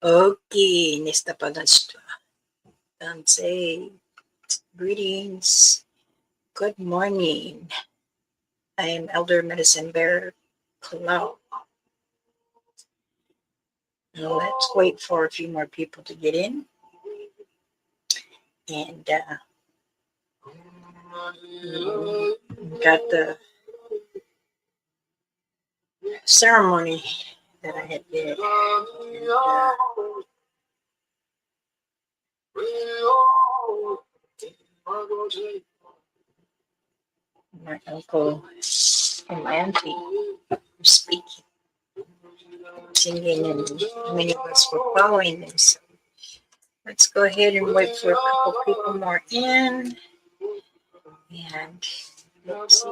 Okay, nesta palestra. Say greetings. Good morning. I am Elder Medicine Bear Palau. Let's wait for a few more people to get in. And got the ceremony that I had did. My uncle and my auntie were speaking, singing, and many of us were following them. So let's go ahead and wait for a couple people more in. And let's see.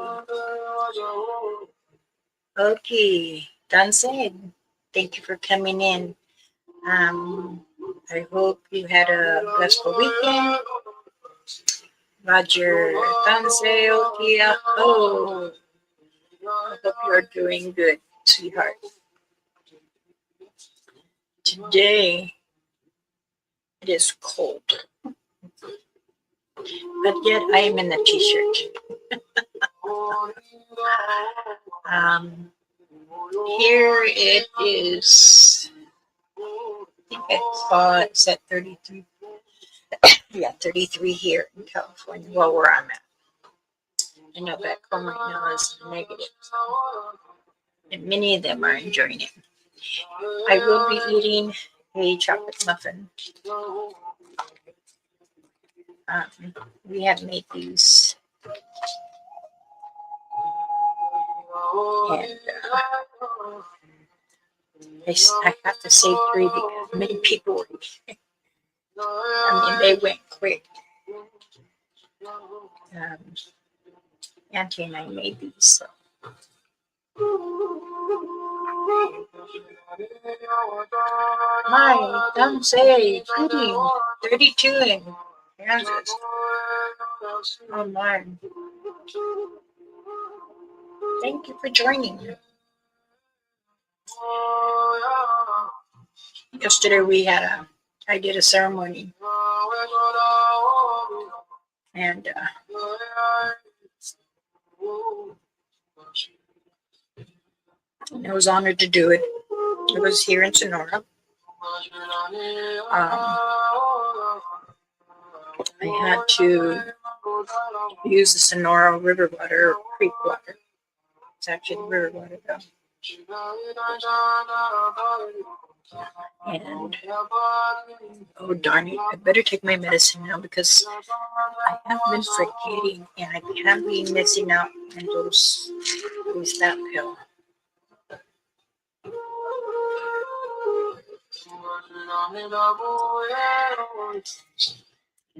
Okay, done said. Thank you for coming in. I hope you had a blissful weekend. Roger, Danse, Okia. Oh, I hope you're doing good, sweetheart. Today, it is cold. But yet, I am in the t-shirt. Here it is. I think I saw it's at 33. Yeah, 33 here in California. Well, where I'm at. I know back home right now is negative. And many of them are enjoying it. I will be eating a chocolate muffin. We have made these. And I have to say 3 because many people were eating. I mean, they went quick. Auntie and I made these. So. My Danse, greeting, 32 in Kansas. Oh my. Thank you for joining. Yesterday I did a ceremony. And I was honored to do it. It was here in Sonora. I had to use the Sonora river water, or creek water. It's actually river water though. And oh darn it, I better take my medicine now because I have been forgetting and I can't be missing out on those that pill.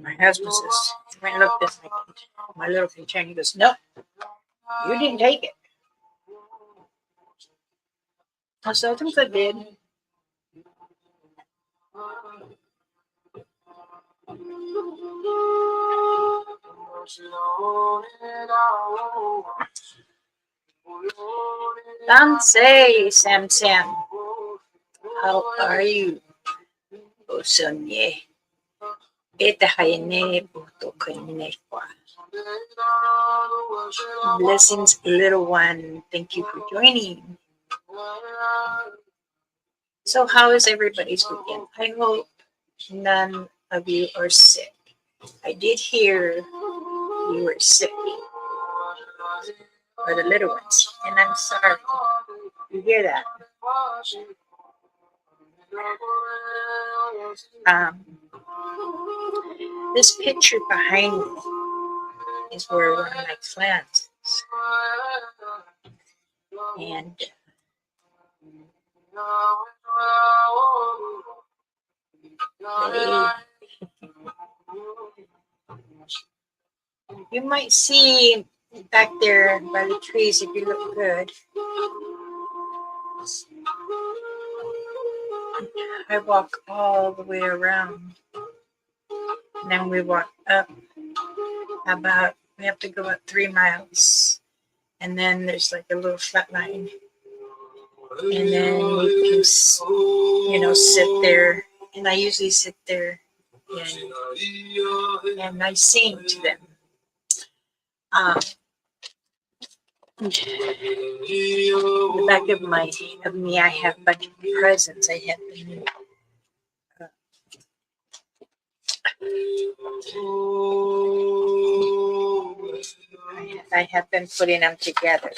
My husband says, I looked at my little container. He goes, no, you didn't take it. I said, I think I did. Danse, Sam. How are you? Osonye. Blessings, little one. Thank you for joining. So, how is everybody's weekend? I hope none of you are sick. I did hear you were sick, or the little ones, and I'm sorry. You hear that? This picture behind me is where one of my plants is. And you might see back there by the trees if you look good. I walk all the way around. And then we walk up we have to go up 3 miles. And then there's like a little flat line. And then we can, sit there And I usually sit there and I sing to them. Um, the back of me, I have a bunch of presents. I have been putting them together.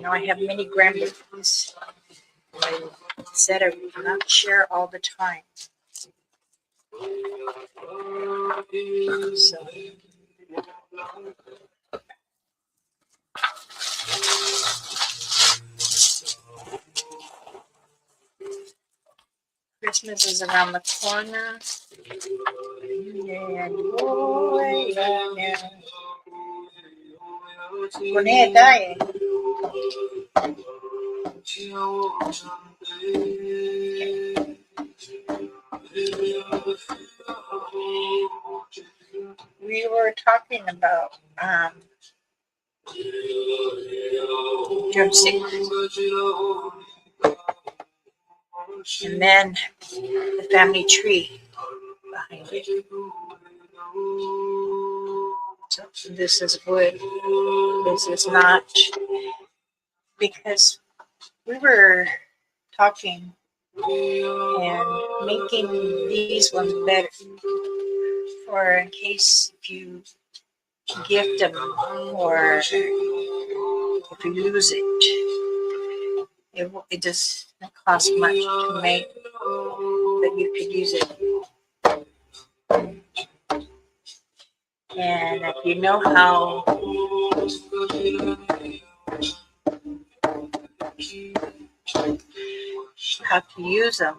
I have many grandbabies. I said I would not share all the time. So, Christmas is around the corner. And we were talking about drumstick, and then the family tree behind it. So this is wood. This is not, because we were talking and making these ones better for in case if you gift them or if you lose it. It doesn't cost much to make, but you could use it. And if you know how to use them,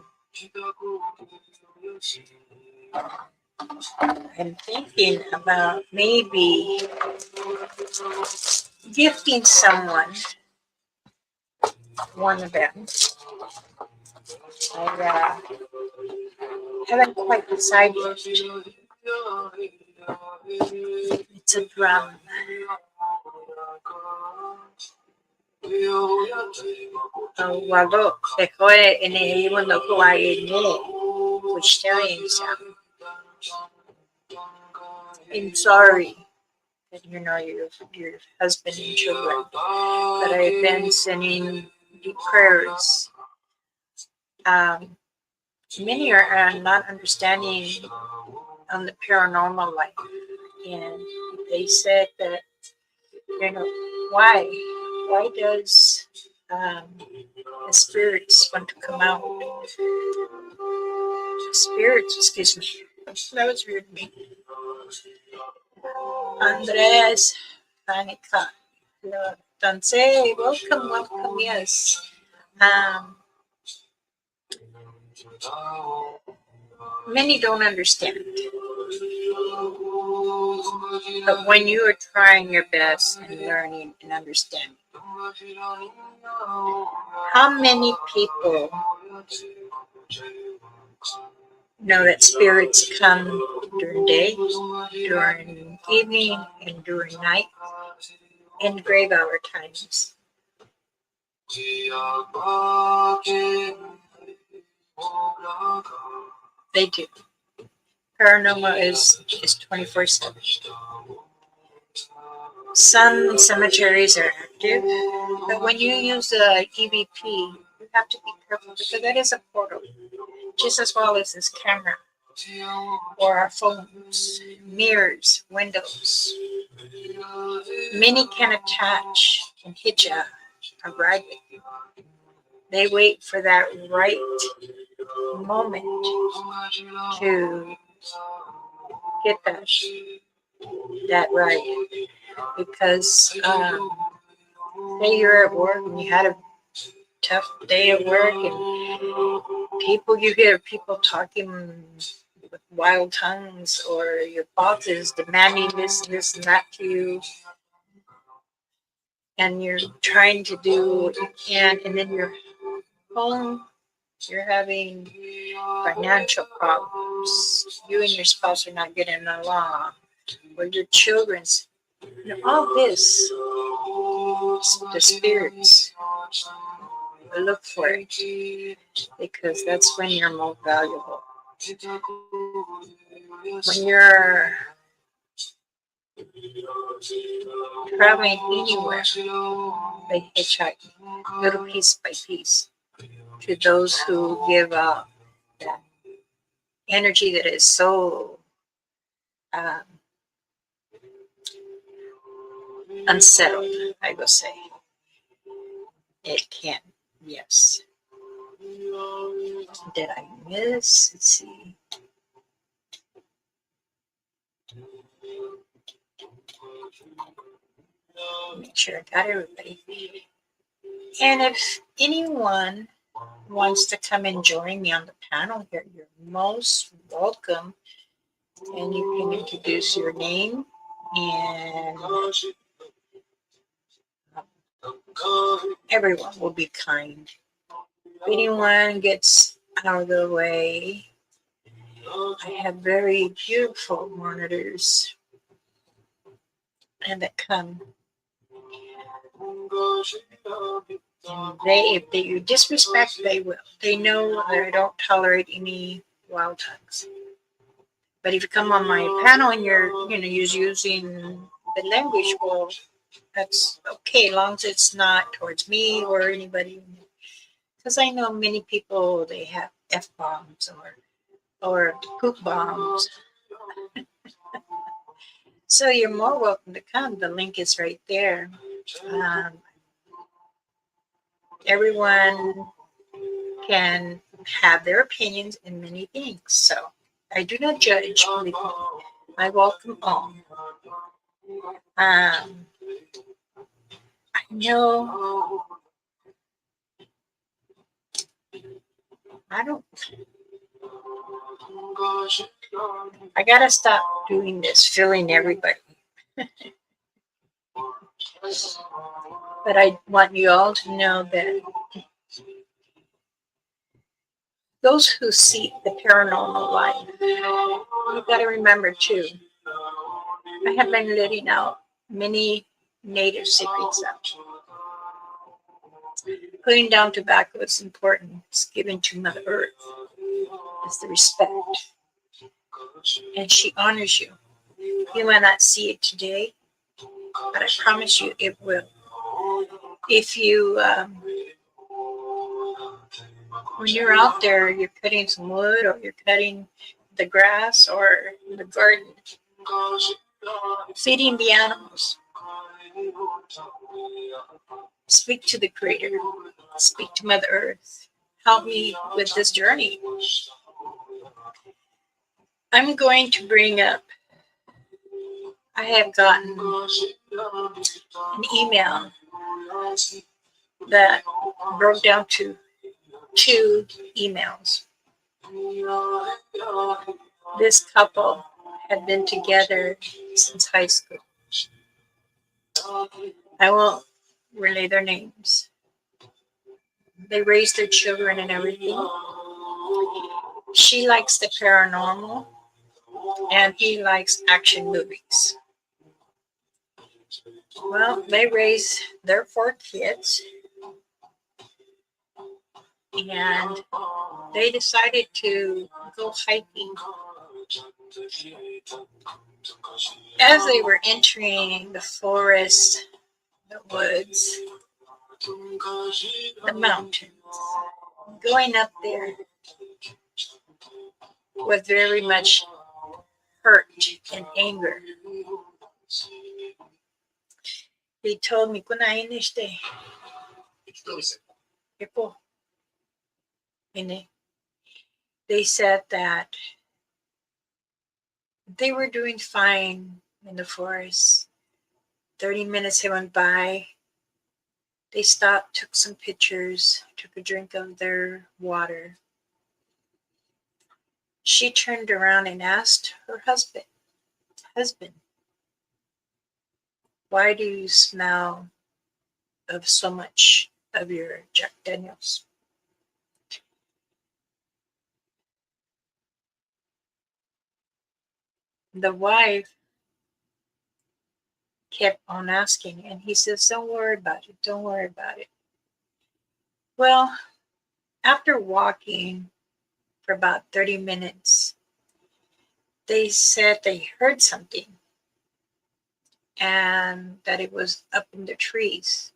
I'm thinking about maybe gifting someone one of them. I haven't quite decided. It's a drum. WADO dejó en el mundo which telling sound. I'm sorry that your husband and children, but I've been sending deep prayers. Many are not understanding on the paranormal life, and they said that why does the spirits want to come out? Spirits, excuse me. That was weird to me. Andres Panica. Entonces, welcome, yes. Many don't understand. But when you are trying your best and learning and understanding, how many people know that spirits come during day, during evening, and during night, and grave hour times? They do. Paranormal is 24/7. Some cemeteries are active, but when you use a EVP, you have to be careful because that is a portal, just as well as this camera or our phones, mirrors, windows. Many can attach and hitch a ride with you. They wait for that right moment to get that right, because say you're at work and you had a tough day at work, and you hear people talking with wild tongues, or your boss is demanding this and that to you, and you're trying to do what you can, and then you're home, you're having financial problems, you and your spouse are not getting along, or your children's, all this, the spirits look for it, because that's when you're more valuable. When you're traveling anywhere by hitchhiking, little piece by piece, to those who give up that energy that is so um, unsettled, I will say. It can, yes. Did I miss? Let's see. Make sure I got everybody. And if anyone wants to come and join me on the panel here, you're most welcome. And you can introduce your name and everyone will be kind. If anyone gets out of the way, I have very beautiful monitors and that come. And if you disrespect, they will. They know that I don't tolerate any wild tongues. But if you come on my panel and you're using the language, well, that's okay, as long as it's not towards me or anybody. Because I know many people, they have F bombs or poop bombs. So you're more welcome to come. The link is right there. Um, everyone can have their opinions in many things. So I do not judge, believe me. I welcome all. I know I don't I gotta stop doing this, filling everybody. But I want you all to know that those who seek the paranormal life, you've got to remember too, I have been letting out many native secrets out. Putting down tobacco is important. It's given to Mother Earth. It's the respect. And she honors you. You might not see it today, but I promise you it will. If you, when you're out there, you're cutting some wood or you're cutting the grass or the garden, feeding the animals, speak to the Creator, speak to Mother Earth. Help me with this journey. I'm going to bring up, I have gotten an email that broke down to 2 emails. This couple had been together since high school. I won't relay their names. They raised their children and everything. She likes the paranormal, and he likes action movies. Well, they raised their 4 kids, and they decided to go hiking. As they were entering the forest, the woods, the mountains, going up there with very much hurt and anger. He told me, they said that they were doing fine in the forest. 30 minutes went by. They stopped, took some pictures, took a drink of their water. She turned around and asked her husband, why do you smell of so much of your Jack Daniels? The wife kept on asking, and he says, don't worry about it, don't worry about it. Well, after walking for about 30 minutes. They said they heard something and that it was up in the trees.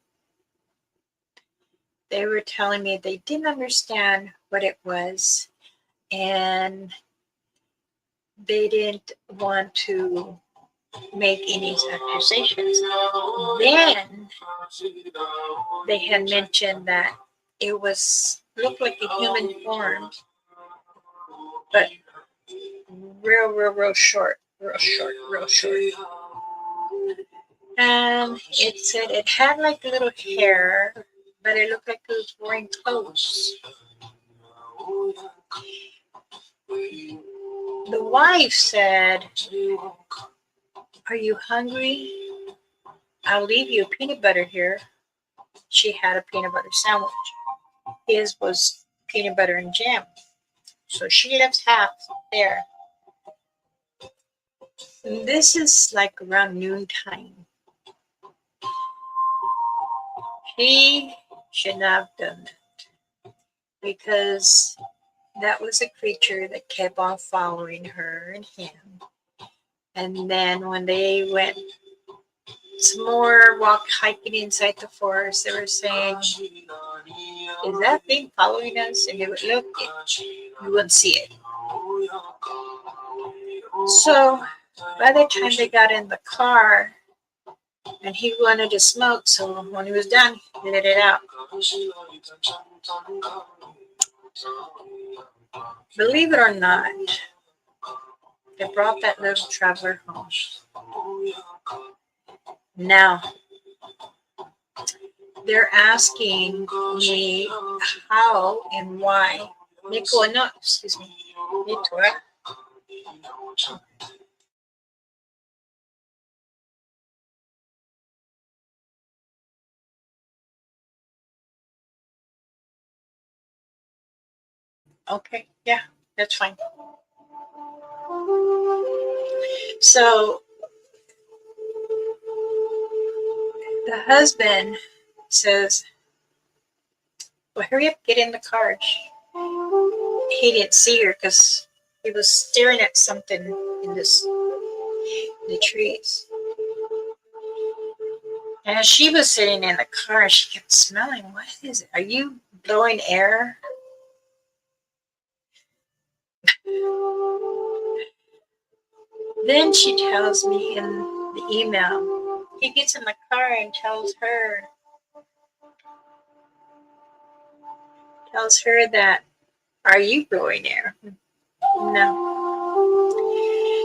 They were telling me they didn't understand what it was and they didn't want to make any accusations. Then they had mentioned that it was looked like a human form, but real short, real short. And it said it had like a little hair, but it looked like it was wearing clothes. The wife said, "Are you hungry? I'll leave you peanut butter here." She had a peanut butter sandwich. His was peanut butter and jam. So she left half there. And this is like around noontime. He should not have done that because that was a creature that kept on following her and him. And then when they went some more walk hiking inside the forest, they were saying, "Is that thing following us?" And they would look, you wouldn't see it. So by the time they got in the car, and he wanted to smoke, so when he was done, he let it out. Believe it or not, they brought that little traveler home. Now, they're asking me how and why. Nico, no, excuse me. Okay, yeah, that's fine. So the husband says, "Well, hurry up, get in the car." He didn't see her because he was staring at something in the trees. And she was sitting in the car, she kept smelling. "What is it? Are you blowing air?" Then she tells me in the email, he gets in the car and tells her that, "Are you blowing air?" No.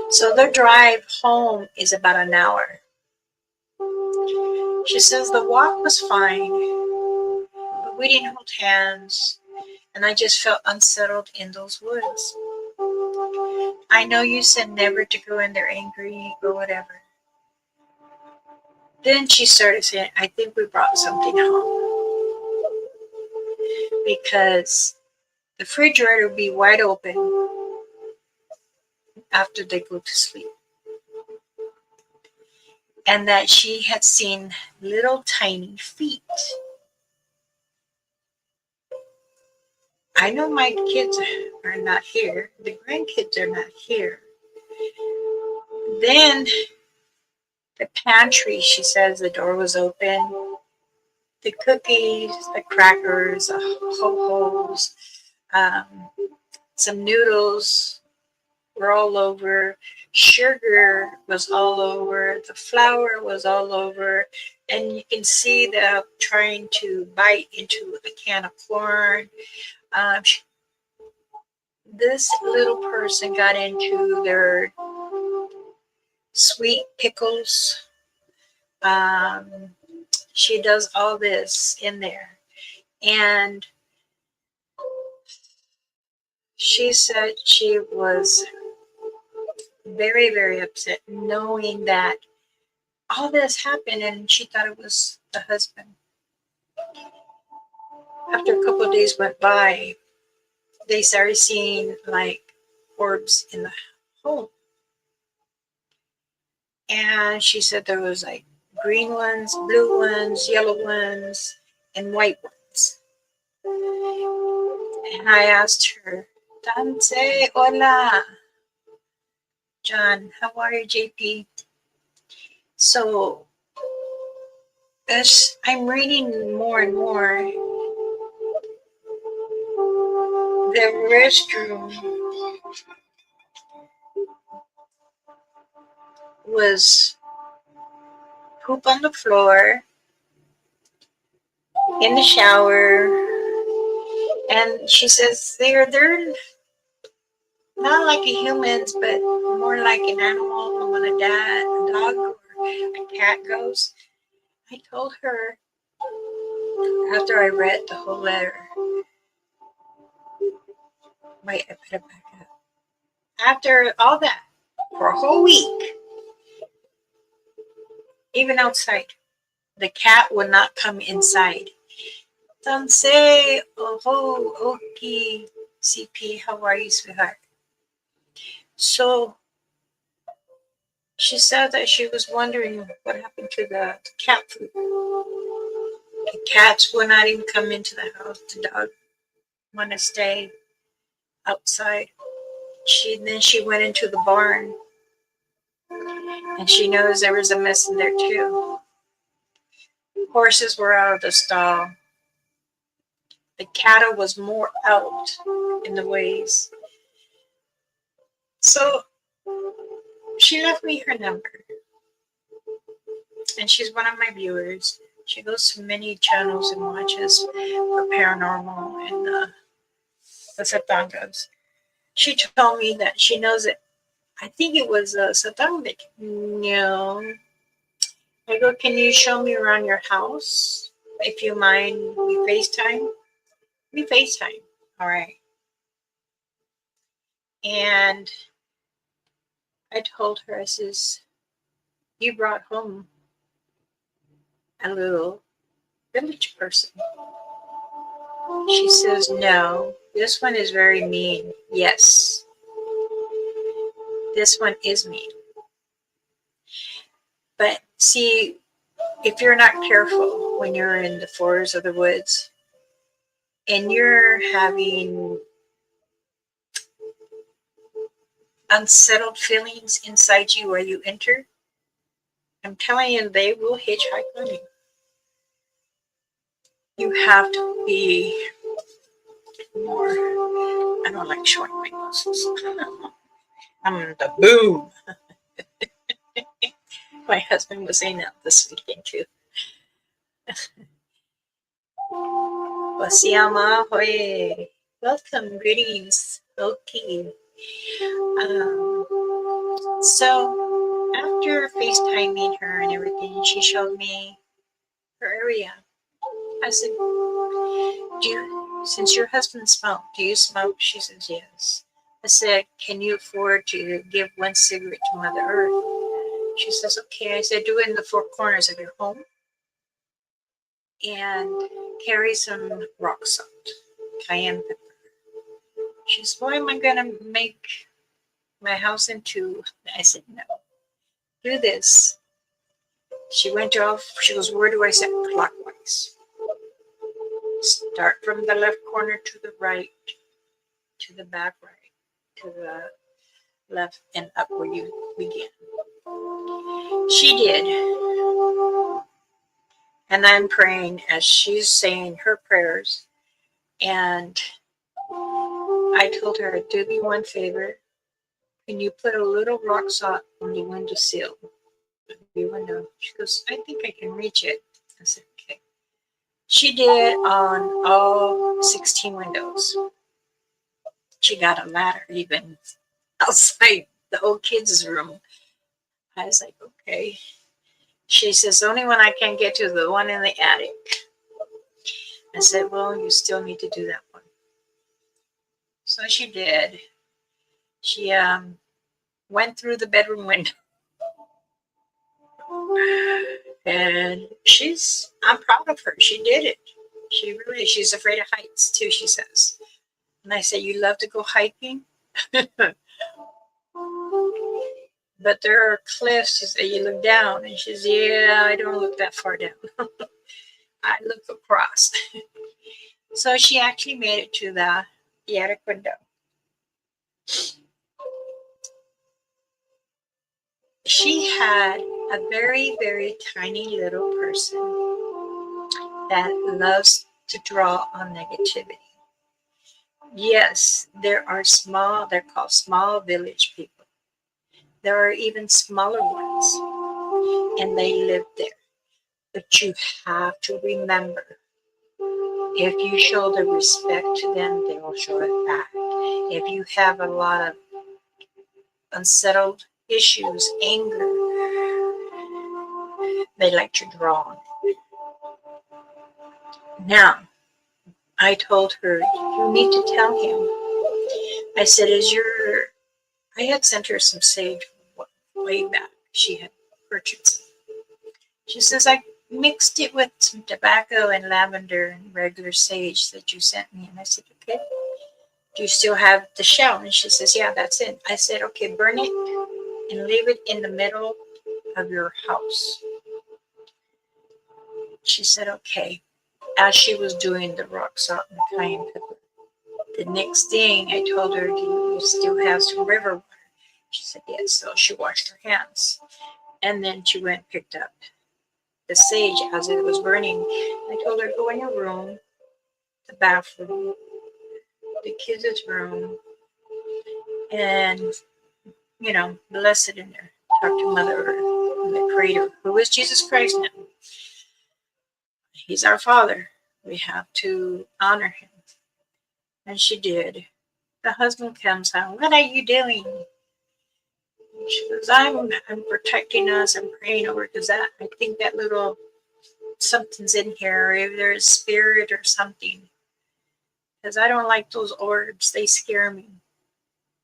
So the drive home is about an hour. She says the walk was fine, but we didn't hold hands, and I just felt unsettled in those woods. "I know you said never to go in there angry or whatever." Then she started saying, "I think we brought something home," because the refrigerator would be wide open after they go to sleep. And that she had seen little tiny feet. I know my kids are not here. The grandkids are not here. Then the pantry, she says the door was open. The cookies, the crackers, the ho-hos, some noodles were all over. Sugar was all over. The flour was all over. And you can see them trying to bite into a can of corn. This little person got into their sweet pickles. She does all this in there. And she said she was very, very upset knowing that all this happened and she thought it was the husband. After a couple of days went by, they started seeing like orbs in the home. And she said there was like green ones, blue ones, yellow ones, and white ones. And I asked her, Tanse, hola. John, how are you, JP? So, as I'm reading more and more, the restroom was poop on the floor, in the shower, and she says they're not like a humans, but more like an animal. When a dog or a cat goes, I told her after I read the whole letter. Wait, I put it back up. After all that, for a whole week, even outside, the cat would not come inside. Tanse, oh, okay, CP, how are you, sweetheart? So she said that she was wondering what happened to the cat food. The cats would not even come into the house. The dog want to stay outside. She went into the barn, and she knows there was a mess in there too. Horses were out of the stall. The cattle was more out in the ways. So she left me her number, and she's one of my viewers. She goes to many channels and watches for paranormal and the Satangas. She told me that she knows it. I think it was a Satanic. No. I go, can you show me around your house? If you mind, we FaceTime? We FaceTime. All right. And I told her, I says, you brought home a little village person. She says, no, this one is very mean. Yes, this one is mean. But see, if you're not careful when you're in the forests or the woods and you're having unsettled feelings inside you where you enter, I'm telling you, they will hitchhike on you. You have to be more. I don't like showing my muscles. I'm the boom. My husband was saying that this weekend too. Wasiyama Hoye. Welcome, greetings. Okay. So after FaceTiming her and everything, she showed me her area. I said, since your husband smoked, do you smoke? She says, yes. I said, can you afford to give one cigarette to Mother Earth? She says, okay. I said, do it in the four corners of your home and carry some rock salt, cayenne pepper. She says, why am I going to make my house into? I said, no, do this. She went off. She goes, where do I set clockwise? Start from the left corner to the right, to the back right, to the left, and up where you begin. She did. And I'm praying as she's saying her prayers. And I told her, do me one favor. Can you put a little rock salt on the windowsill of your window? She goes, I think I can reach it. I said, okay. She did on all 16 windows. She got a ladder even outside the old kids' room. I was like, okay. She says, the only one I can't get to is the one in the attic. I said, well, you still need to do that one. So she did. She went through the bedroom window. And I'm proud of her. She did it. She's afraid of heights too, she says. And I said, you love to go hiking? But there are cliffs. She said, you look down. And she says, yeah, I don't look that far down. I look across. So she actually made it to the attic window. She had a very, very tiny little person that loves to draw on negativity. Yes, there are small, they're called small village people. There are even smaller ones, and they live there. But you have to remember, if you show the respect to them, they will show it back. If you have a lot of unsettled issues, anger, they like to draw on it. Now, I told her, you need to tell him. I said, I had sent her some sage way back. She had purchased. She says, I mixed it with some tobacco and lavender and regular sage that you sent me. And I said, okay. Do you still have the shell? And she says, yeah, that's it. I said, okay, burn it and leave it in the middle of your house. She said, okay. As she was doing the rock salt and the cayenne pepper, the next thing I told her, do you still have some river water? She said, yes. So she washed her hands. And then she went and picked up the sage as it was burning. I told her, go in your room, the bathroom, the kids' room, and, bless it in there. Talk to Mother Earth, the Creator, who is Jesus Christ now. He's our Father. We have to honor him. And she did. The husband comes home. What are you doing? She goes, I'm protecting us. I'm praying over because I think that little something's in here, either a spirit or something. Because I don't like those orbs. They scare me.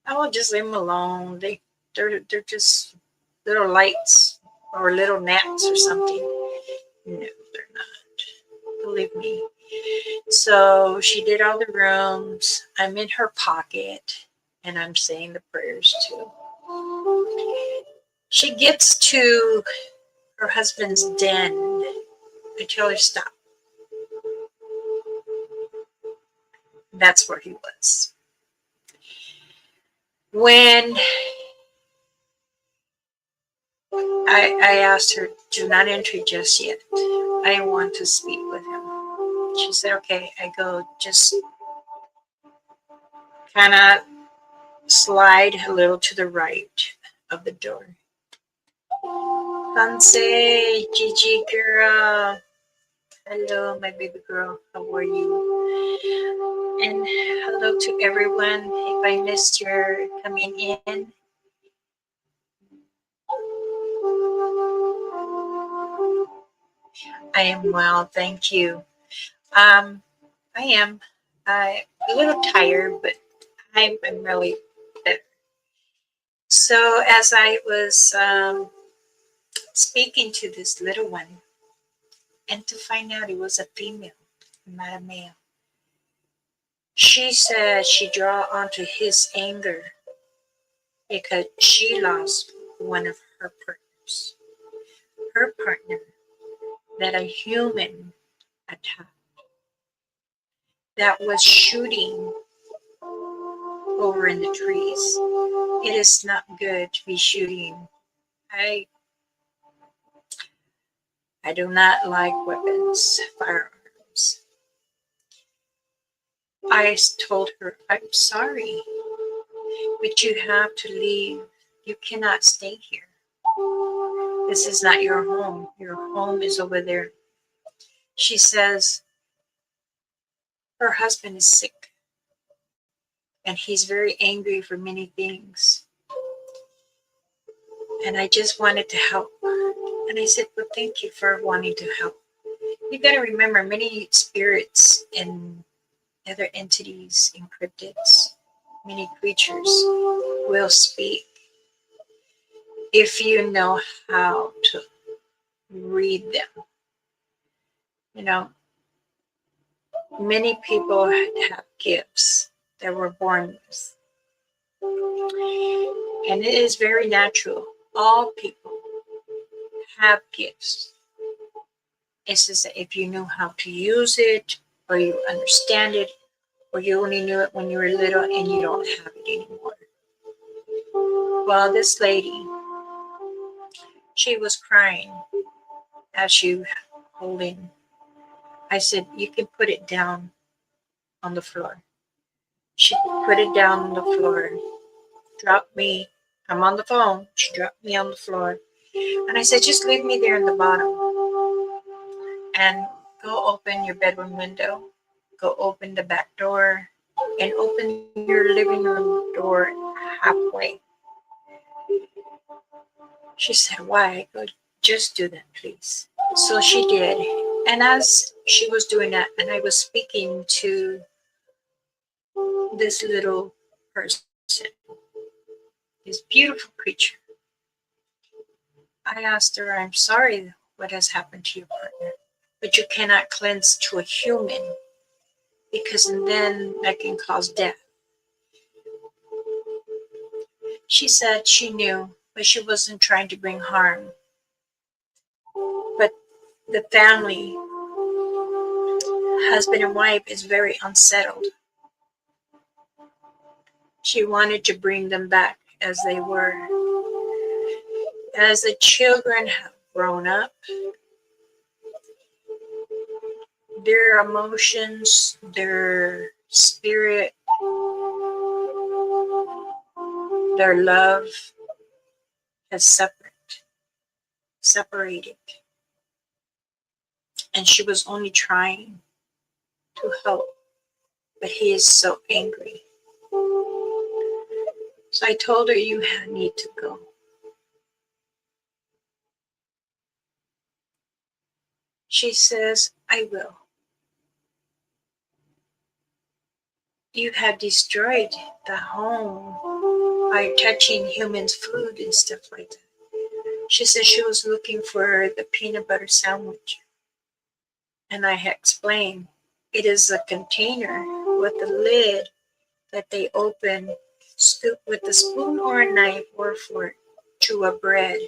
I will just leave them alone. They're just little lights or little gnats or something. No, they're not. Believe me. So she did all the rooms. I'm in her pocket and I'm saying the prayers too. She gets to her husband's den. I tell her, stop. That's where he was. When I asked her, do not enter just yet. I want to speak with him. She said, okay. I go, just kind of slide a little to the right of the door. Fancy, Gigi girl. Hello, my baby girl. How are you? And hello to everyone. If I missed your coming in, I am well, thank you. I am a little tired, but I'm really better. So as I was speaking to this little one, and to find out it was a female, not a male. She said she draw onto his anger because she lost one of her partners. Her partner that a human attacked that was shooting over in the trees. It is not good to be shooting. I do not like weapons, firearms. I told her, I'm sorry, but you have to leave. You cannot stay here. This is not your home. Your home is over there. She says her husband is sick and he's very angry for many things. And I just wanted to help. And I said, well, thank you for wanting to help. You got to remember, many spirits and other entities and cryptids, many creatures will speak if you know how to read them. Many people have gifts that were born with. And it is very natural. All people have gifts. It's just that if you know how to use it, or you understand it, or you only knew it when you were little and you don't have it anymore. Well, this lady, she was crying as she holding. I said, "You can put it down on the floor." She put it down on the floor, dropped me. I'm on the phone. She dropped me on the floor. And I said, "Just leave me there in the bottom and go open your bedroom window, go open the back door, and open your living room door halfway." She said, "Why?" I go, "Just do that, please." So she did. And as she was doing that, and I was speaking to this little person, this beautiful creature, I asked her, "I'm sorry what has happened to your partner, but you cannot cleanse to a human because then that can cause death." She said she knew, but she wasn't trying to bring harm. But the family, husband and wife, is very unsettled. She wanted to bring them back as they were. As the children have grown up, their emotions, their spirit, their love has separated. And she was only trying to help, but he is so angry. So I told her, "You need to go." She says, "I will." You have destroyed the home by touching humans' food and stuff like that. She said she was looking for the peanut butter sandwich. And I had explained it is a container with a lid that they open, scoop with a spoon or a knife or a fork to a bread.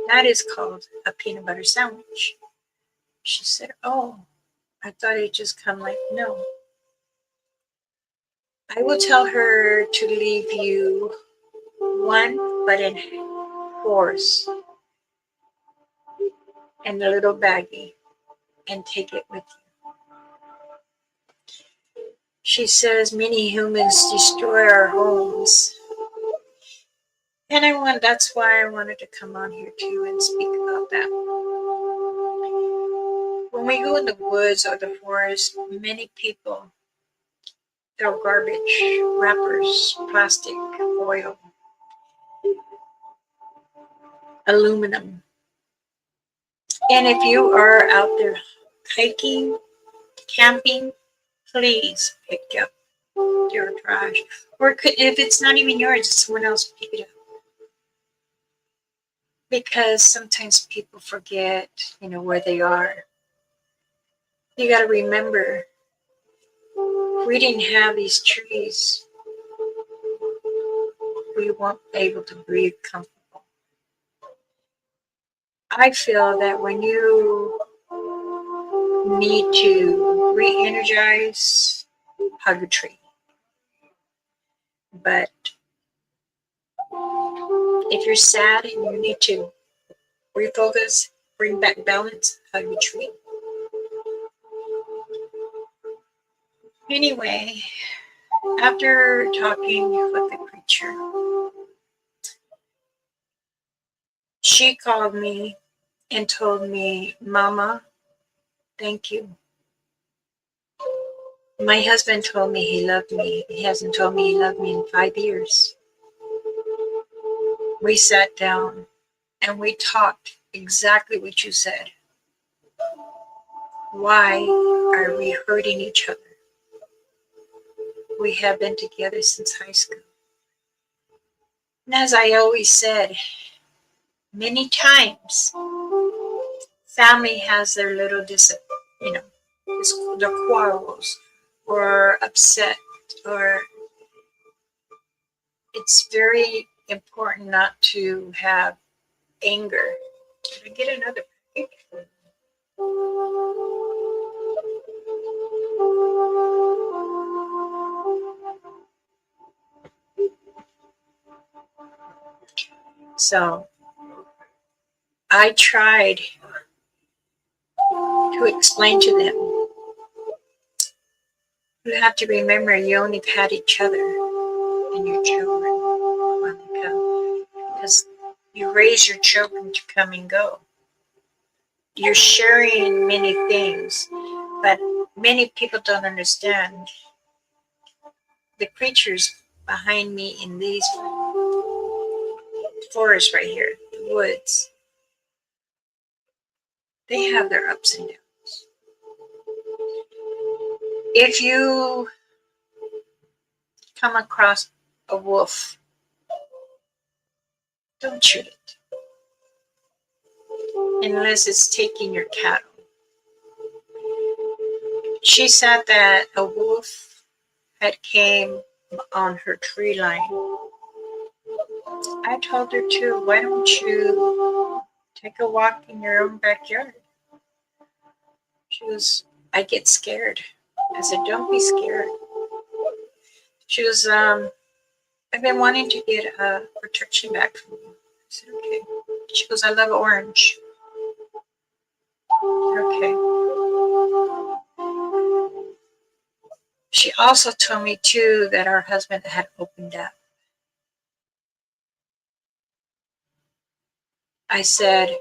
That is called a peanut butter sandwich. She said, "Oh, I thought it just come like no." I will tell her to leave you one, but in fours, and a little baggie, and take it with you. She says many humans destroy our homes. And that's why I wanted to come on here too and speak about that. When we go in the woods or the forest, many people throw garbage, wrappers, plastic, oil, aluminum. And if you are out there hiking, camping, please pick up your trash. Or if it's not even yours, someone else pick it up. Because sometimes people forget, where they are. You got to remember, we didn't have these trees, we won't be able to breathe comfortable. I feel that when you need to re-energize, hug a tree. But if you're sad and you need to refocus, bring back balance, hug a tree. Anyway, after talking with the preacher, she called me and told me, "Mama, thank you. My husband told me he loved me. He hasn't told me he loved me in 5 years." We sat down and we talked exactly what you said. Why are we hurting each other? We have been together since high school. And as I always said, many times, family has their little their quarrels or upset, or it's very important not to have anger. Can I get another picture? So I tried to explain to them, you have to remember you only had each other and your children when they come, because you raise your children to come and go. You're sharing many things, but many people don't understand the creatures behind me in these forests right here, the woods. They have their ups and downs. If you come across a wolf, don't shoot it unless it's taking your cattle. She said that a wolf had came on her tree line. I told her to, why don't you take a walk in your own backyard? She was, I get scared. I said, don't be scared. She was, I've been wanting to get a protection bag from you. I said, okay. She goes, I love orange. Okay. She also told me too that her husband had opened up. I said,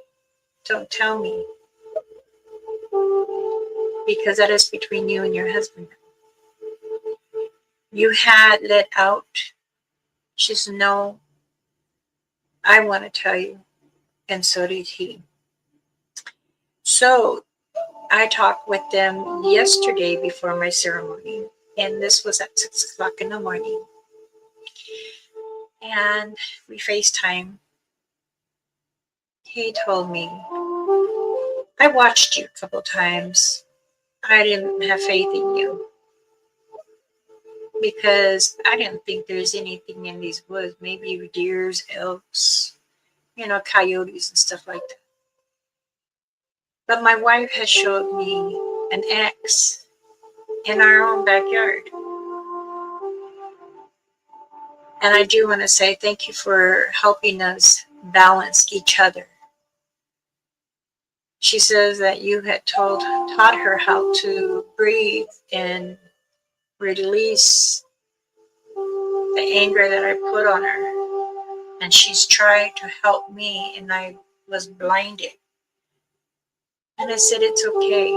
don't tell me, because that is between you and your husband. You had let out. She said, no, I want to tell you. And so did he. So I talked with them yesterday before my ceremony, and this was at 6 o'clock in the morning. And we FaceTime. He told me, I watched you a couple times. I didn't have faith in you because I didn't think there's anything in these woods. Maybe deers, elks, coyotes and stuff like that. But my wife has showed me an X in our own backyard. And I do want to say thank you for helping us balance each other. She says that you had taught her how to breathe and release the anger that I put on her. And she's tried to help me, and I was blinded. And I said, it's okay.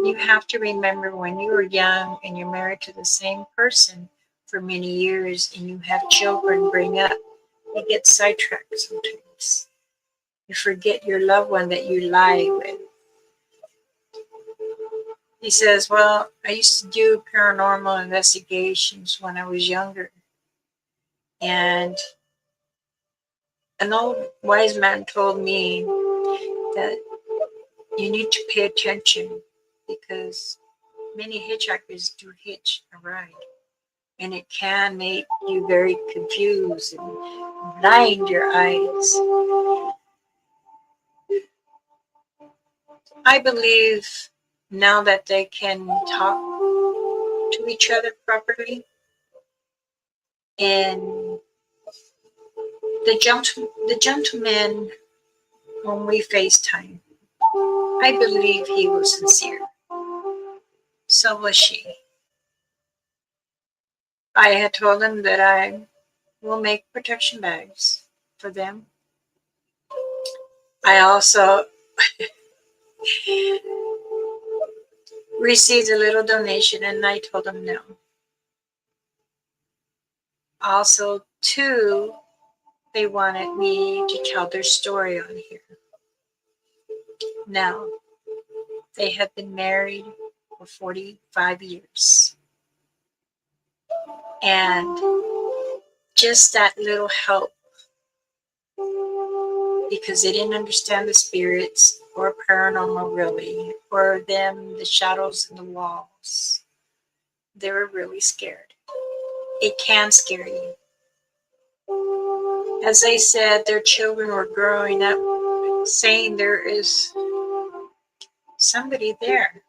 You have to remember when you were young and you're married to the same person for many years and you have children bring up, you get sidetracked sometimes. You forget your loved one that you lie with. He says, well, I used to do paranormal investigations when I was younger. And an old wise man told me that you need to pay attention because many hitchhikers do hitch a ride. And it can make you very confused and blind your eyes. I believe now that they can talk to each other properly, and the gentleman, when we FaceTime, I believe he was sincere. So was she. I had told him that I will make protection bags for them. I also received a little donation, and I told him no. Also, too, they wanted me to tell their story on here. Now, they have been married for 45 years. And just that little help, because they didn't understand the spirits or paranormal really, or them, the shadows in the walls. They were really scared. It can scare you. As they said, their children were growing up saying there is somebody there.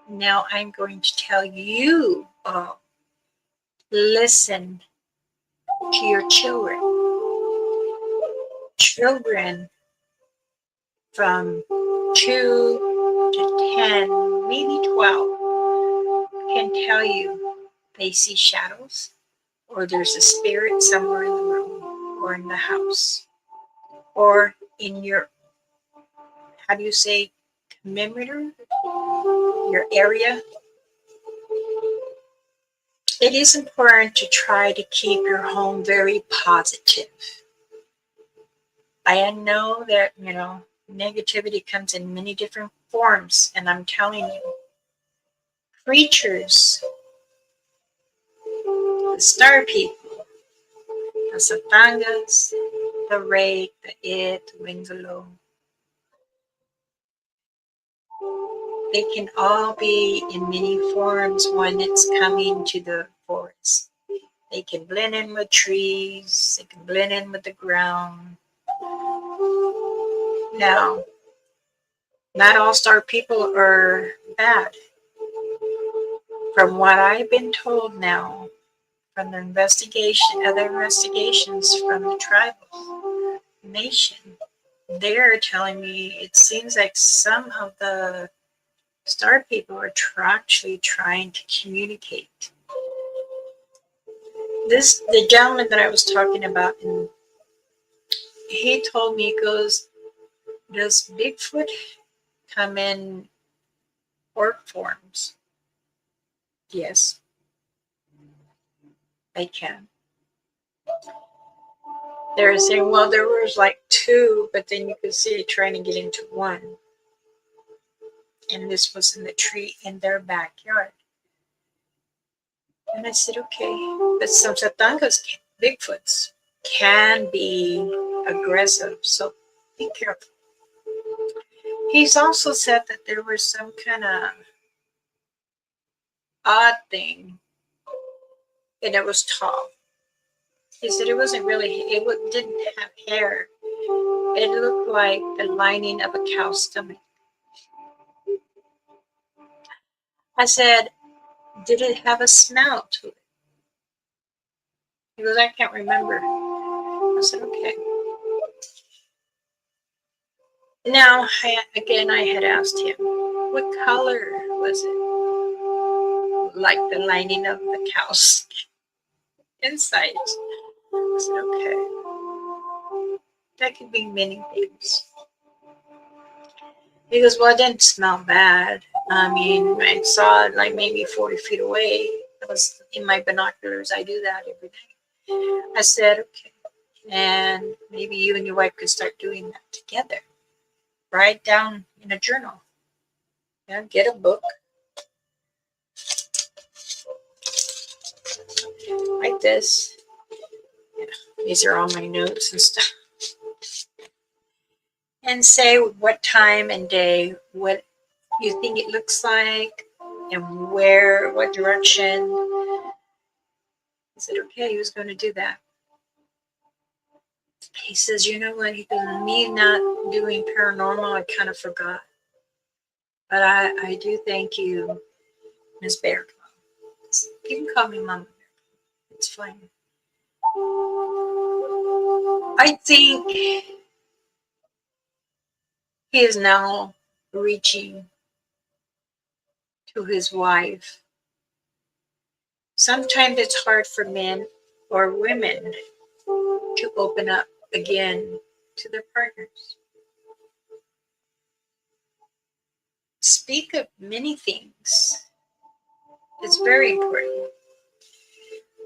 Now I'm going to tell you all, listen to your children. Children from 2 to 10, maybe 12, can tell you they see shadows, or there's a spirit somewhere in the room, or in the house, or in your, how do you say, perimeter, your area. It is important to try to keep your home very positive. I know that, negativity comes in many different forms, and I'm telling you, creatures, the star people, the satangas, the rake, the it, the wingalo, they can all be in many forms when it's coming to the forest. They can blend in with trees, they can blend in with the ground. Now, not all star people are bad. From what I've been told now, from the other investigations from the tribal nation, they're telling me it seems like some of the star people are actually trying to communicate. The gentleman that I was talking about, and he told me, he goes, does Bigfoot come in orc forms? Yes, I can. They were saying, well, there was like two, but then you could see it trying to get into one. And this was in the tree in their backyard. And I said, okay. But some satangas, Bigfoots, can be aggressive, so be careful. He's also said that there was some kind of odd thing, and it was tall. He said it wasn't really, didn't have hair. It looked like the lining of a cow's stomach. I said, did it have a smell to it? He goes, I can't remember. I said, okay. Now, I had asked him, what color was it? Like the lining of the cow's inside. I said, okay. That could be many things. He goes, well, it didn't smell bad. I mean, I saw it like maybe 40 feet away. I was in my binoculars. I do that every day. I said, okay. And maybe you and your wife could start doing that together. Write down in a journal. Yeah, get a book. Like this. Yeah, these are all my notes and stuff. And say what time and day, what you think it looks like, and where, what direction. I said, okay, he was going to do that. He says, you know what? He goes, me not doing paranormal, I kind of forgot. But I do thank you, Miss Bear. You can call me Mama. It's fine. I think he is now reaching to his wife. Sometimes it's hard for men or women to open up again to their partners. Speak of many things. It's very important.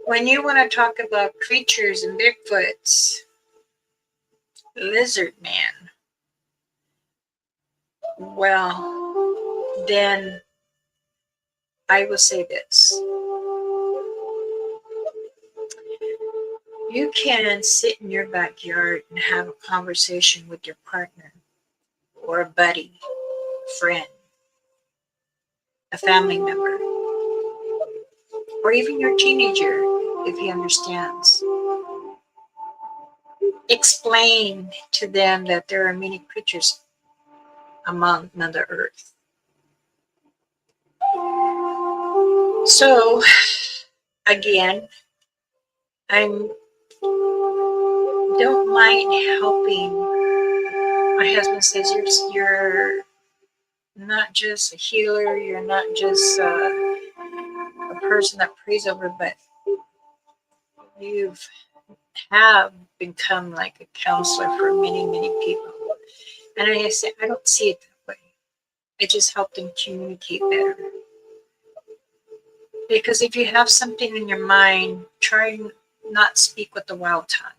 When you want to talk about creatures and Bigfoots, lizard man, well, then I will say this. You can sit in your backyard and have a conversation with your partner or a buddy, friend, a family member, or even your teenager if he understands. Explain to them that there are many creatures among Mother Earth. So, again, I'm don't mind helping. My husband says you're not just a healer, you're not just a person that prays over, but you've have become like a counselor for many, many people. And I say, I don't see it that way. I just help them communicate better. Because if you have something in your mind, try not speak with the wild tongue.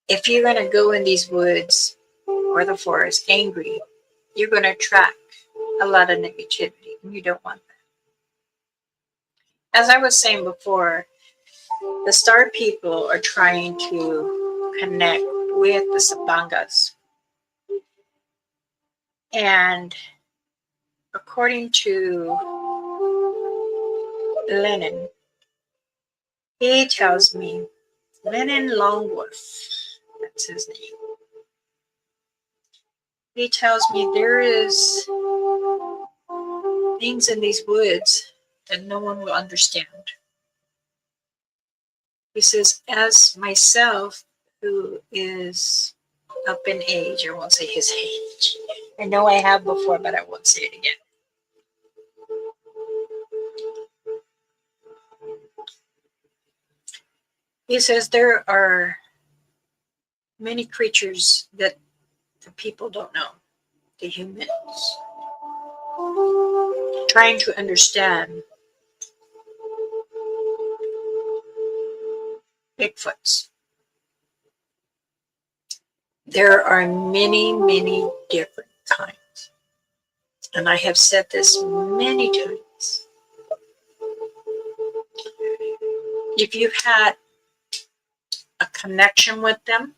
If you're going to go in these woods or the forest angry, you're going to attract a lot of negativity, and you don't want that. As I was saying before, the star people are trying to connect with the Sabangas. And according to Lennon, he tells me, Lennon Longworth, that's his name. He tells me there is things in these woods that no one will understand. He says, as myself, who is up in age, I won't say his age. I know I have before, but I won't say it again. He says there are many creatures that the people don't know, the humans, trying to understand Bigfoots. There are many, many different kinds. And I have said this many times. If you've had a connection with them,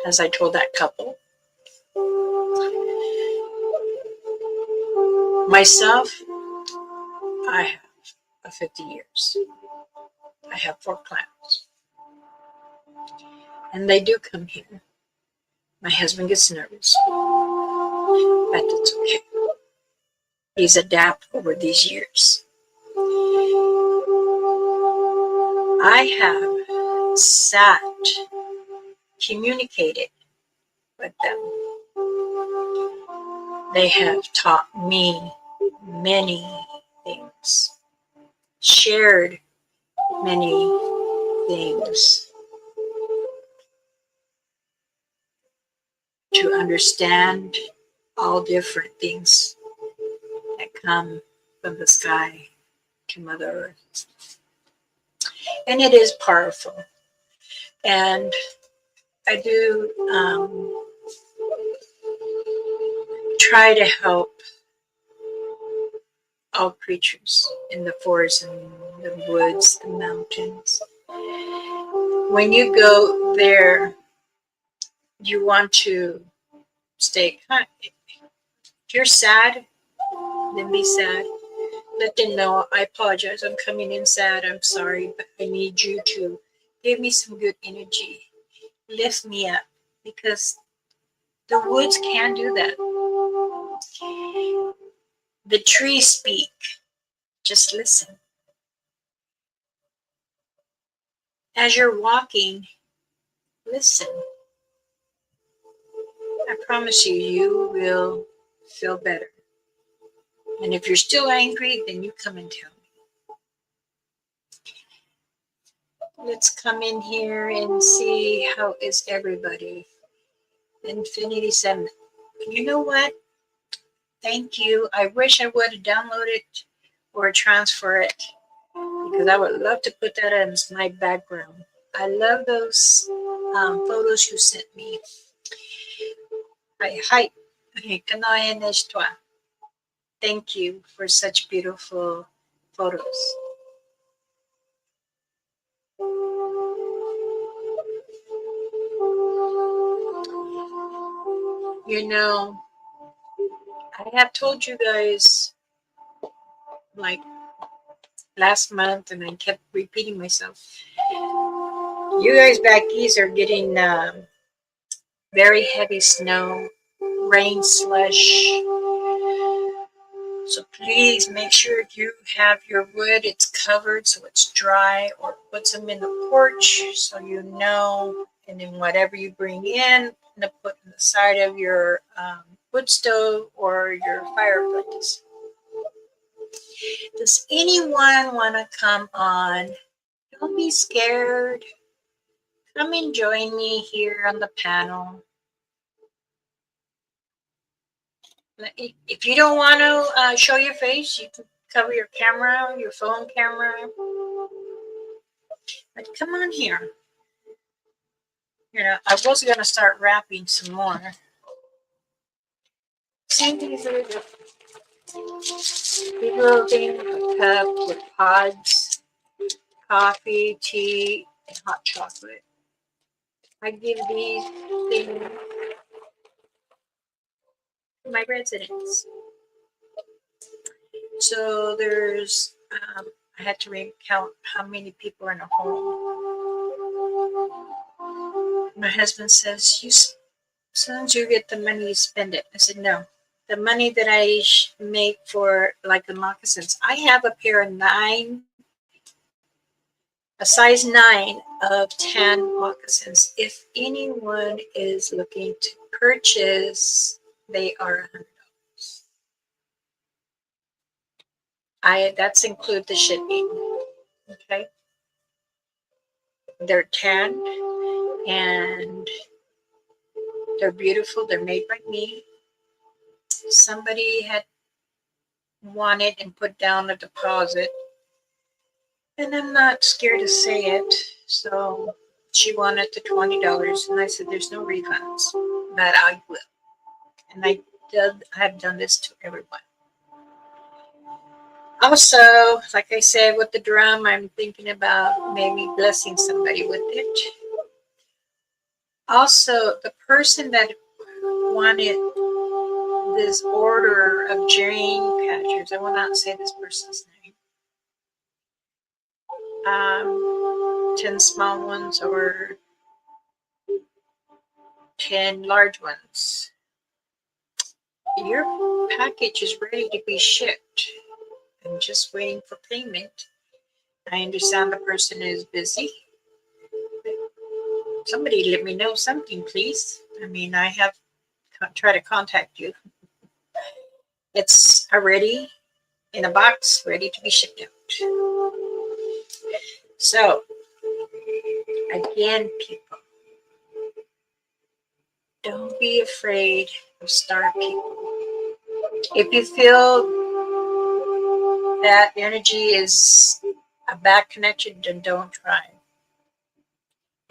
as I told that couple, myself, I have 50 years. I have 4 clans. And they do come here. My husband gets nervous, but it's okay. He's adapted over these years. I have sat, communicated with them. They have taught me many things, shared many things to understand all different things that come from the sky to Mother Earth. And it is powerful. And I do try to help all creatures in the forest and the woods, the mountains. When you go there, you want to stay kind. If you're sad, then be sad. Let them know, I apologize, I'm coming in sad, I'm sorry, but I need you to give me some good energy. Lift me up, because the woods can do that. The trees speak. Just listen. As you're walking, listen. I promise you, you will feel better. And if you're still angry, then you come and tell me. Let's come in here and see how is everybody. Infinity 7. You know what? Thank you. I wish I would have downloaded or transfer it, because I would love to put that as my background. I love those photos you sent me. Hi. Thank you for such beautiful photos. You know, I have told you guys like last month, and I kept repeating myself. You guys back east are getting very heavy snow, rain, slush, So please make sure you have your wood, it's covered so it's dry, or put some in the porch so you know. And then whatever you bring in, put in the side of your wood stove or your fireplace. Does anyone want to come on? Don't be scared. Come and join me here on the panel. If you don't want to show your face, you can cover your camera, your phone camera. But come on here. I was going to start wrapping some more. See, these are the big little thing, a cup with pods, coffee, tea, and hot chocolate. I give these things to my residents. So there's, I had to recount how many people are in a home. My husband says, as soon as you get the money, you spend it. I said, no. The money that I make for like the moccasins, I have a pair of a size 9 of tan moccasins. If anyone is looking to purchase, they are $100. That's include the shipping. Okay. They're tan and they're beautiful. They're made by me. Somebody had wanted and put down a deposit, and I'm not scared to say it. So she wanted the $20, and I said, "There's no refunds, but I will." And I've done this to everyone. Also, like I said, with the drum, I'm thinking about maybe blessing somebody with it. Also, the person that wanted this order of dream catchers, I will not say this person's name. 10 small ones or 10 large ones. Your package is ready to be shipped. I'm just waiting for payment. I understand the person is busy. Somebody let me know something, please. I mean, I have tried to contact you. It's already in a box, ready to be shipped out. So, again, people, don't be afraid of star people. If you feel that energy is a bad connection, then don't try.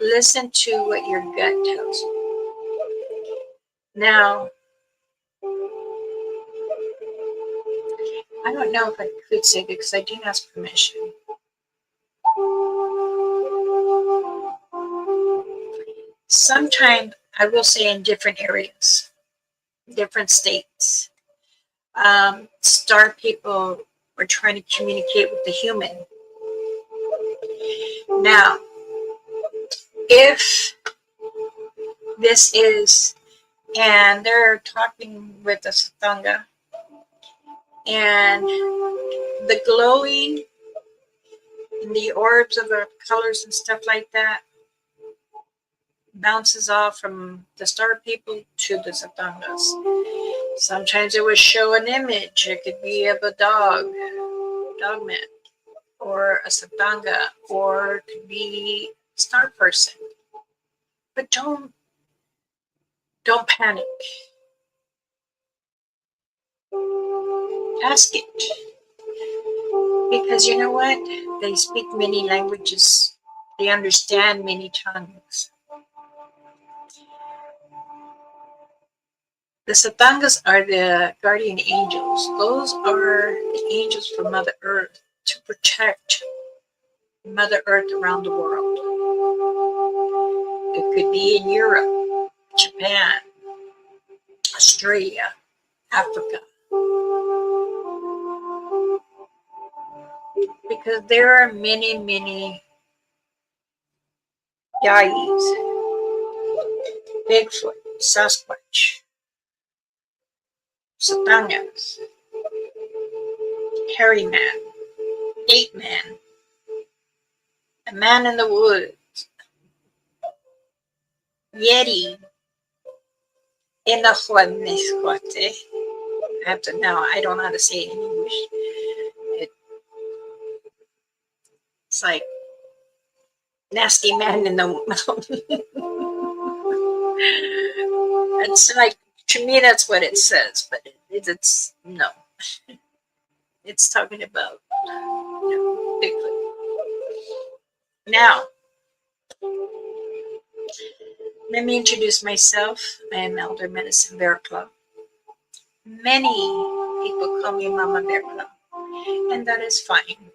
Listen to what your gut tells you. Now, I don't know if I could say because I didn't ask permission. Sometimes I will say in different areas, different states, star people are trying to communicate with the human. Now, if this is, and they're talking with the Satanga, and the glowing and the orbs of the colors and stuff like that bounces off from the star people to the Satangas. Sometimes it would show an image. It could be of a dogman, or a Satanga, or it could be a star person. But don't panic. Ask it. Because you know what? They speak many languages. They understand many tongues. The Satangas are the guardian angels. Those are the angels from Mother Earth to protect Mother Earth around the world. It could be in Europe, Japan, Australia, Africa. Because there are many, many yayis, Bigfoot, Sasquatch, Satangas. hairy man, ape man, a man in the woods, yeti, Enahuanesquate. I have to now. I don't know how to say it in English. It's like nasty man in the mountain. It's like, to me, that's what it says, but it's no. It's talking about Bigfoot. Now, let me introduce myself. I am Elder Medicine Bear Club. Many people call me Mama Bear Club, and that is fine.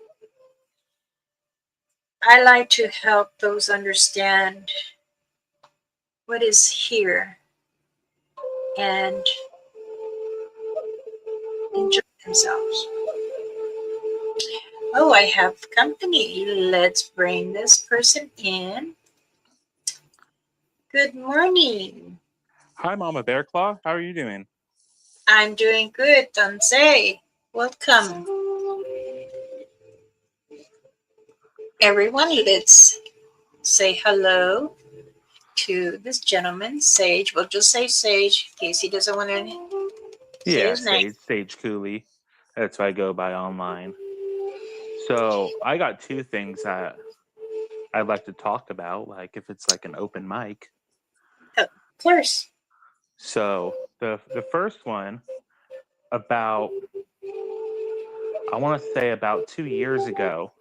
I like to help those understand what is here and enjoy themselves. Oh, I have company. Let's bring this person in. Good morning. Hi, Mama Bear Claw. How are you doing? I'm doing good, Danse. Welcome. Everyone, let's say hello to this gentleman, Sage. We'll just say Sage in case he doesn't want to say his name. Sage Cooley. That's what I go by online. So I got two things that I'd like to talk about, like if it's like an open mic. Of course. So the first one about, I want to say about 2 years ago.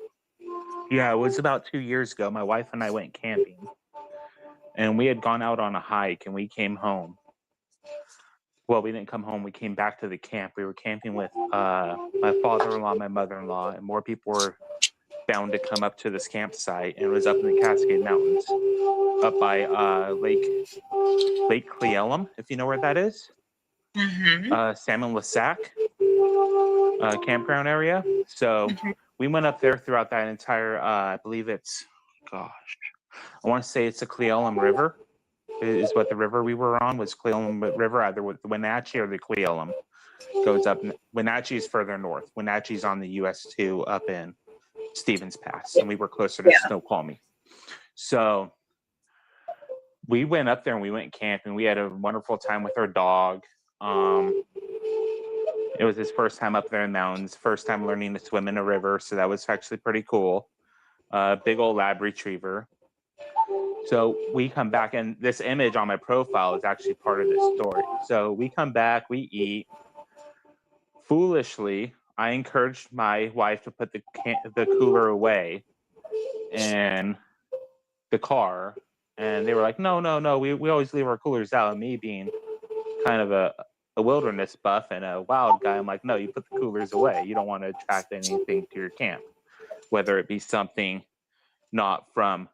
Yeah, it was about 2 years ago. My wife and I went camping, and we had gone out on a hike, and we came home. Well, we didn't come home. We came back to the camp. We were camping with my father-in-law, my mother-in-law, and more people were bound to come up to this campsite. And it was up in the Cascade Mountains, up by Lake Cleellum, if you know where that is. Salmon Lasac campground area. So we went up there throughout that entire, I believe it's, I want to say it's the Cleellum River. Is what the river we were on was Cleellum River, either with the Wenatchee or the Cleellum. Goes up. Wenatchee is further north. Wenatchee's on the US 2 up in Stevens Pass, and we were closer to Snoqualmie. So we went up there and we went camping. We had a wonderful time with our dog. It was his first time up there in the mountains, first time learning to swim in a river, so that was actually pretty cool. Big old lab retriever. So we come back, and this image on my profile is actually part of this story. So we come back, we eat. Foolishly, I encouraged my wife to put the cooler away in the car, and they were like, no, we always leave our coolers out. And me being kind of a wilderness buff and a wild guy, I'm like, no, you put the coolers away. You don't want to attract anything to your camp, whether it be something not from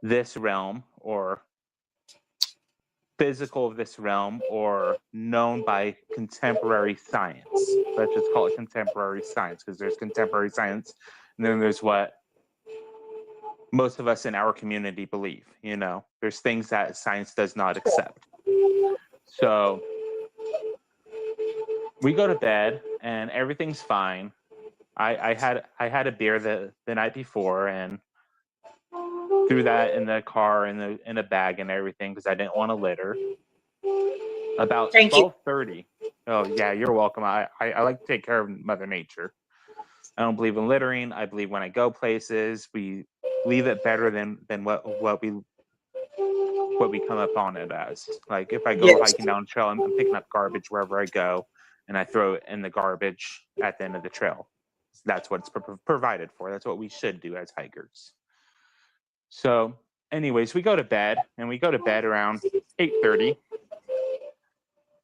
this realm or physical of this realm or known by contemporary science. Let's just call it contemporary science, because there's contemporary science and then there's what most of us in our community believe. You know, there's things that science does not accept. So we go to bed and everything's fine. I had a beer the night before and threw that in the car in a bag and everything because I didn't want to litter. About 12:30. Oh yeah, you're welcome. I like to take care of Mother Nature. I don't believe in littering. I believe when I go places, we leave it better than what we come up on it as. Like if I go hiking down a trail, I'm picking up garbage wherever I go, and I throw it in the garbage at the end of the trail. That's what it's provided for. That's what we should do as hikers. So, anyways, we go to bed, and we go to bed around 8:30.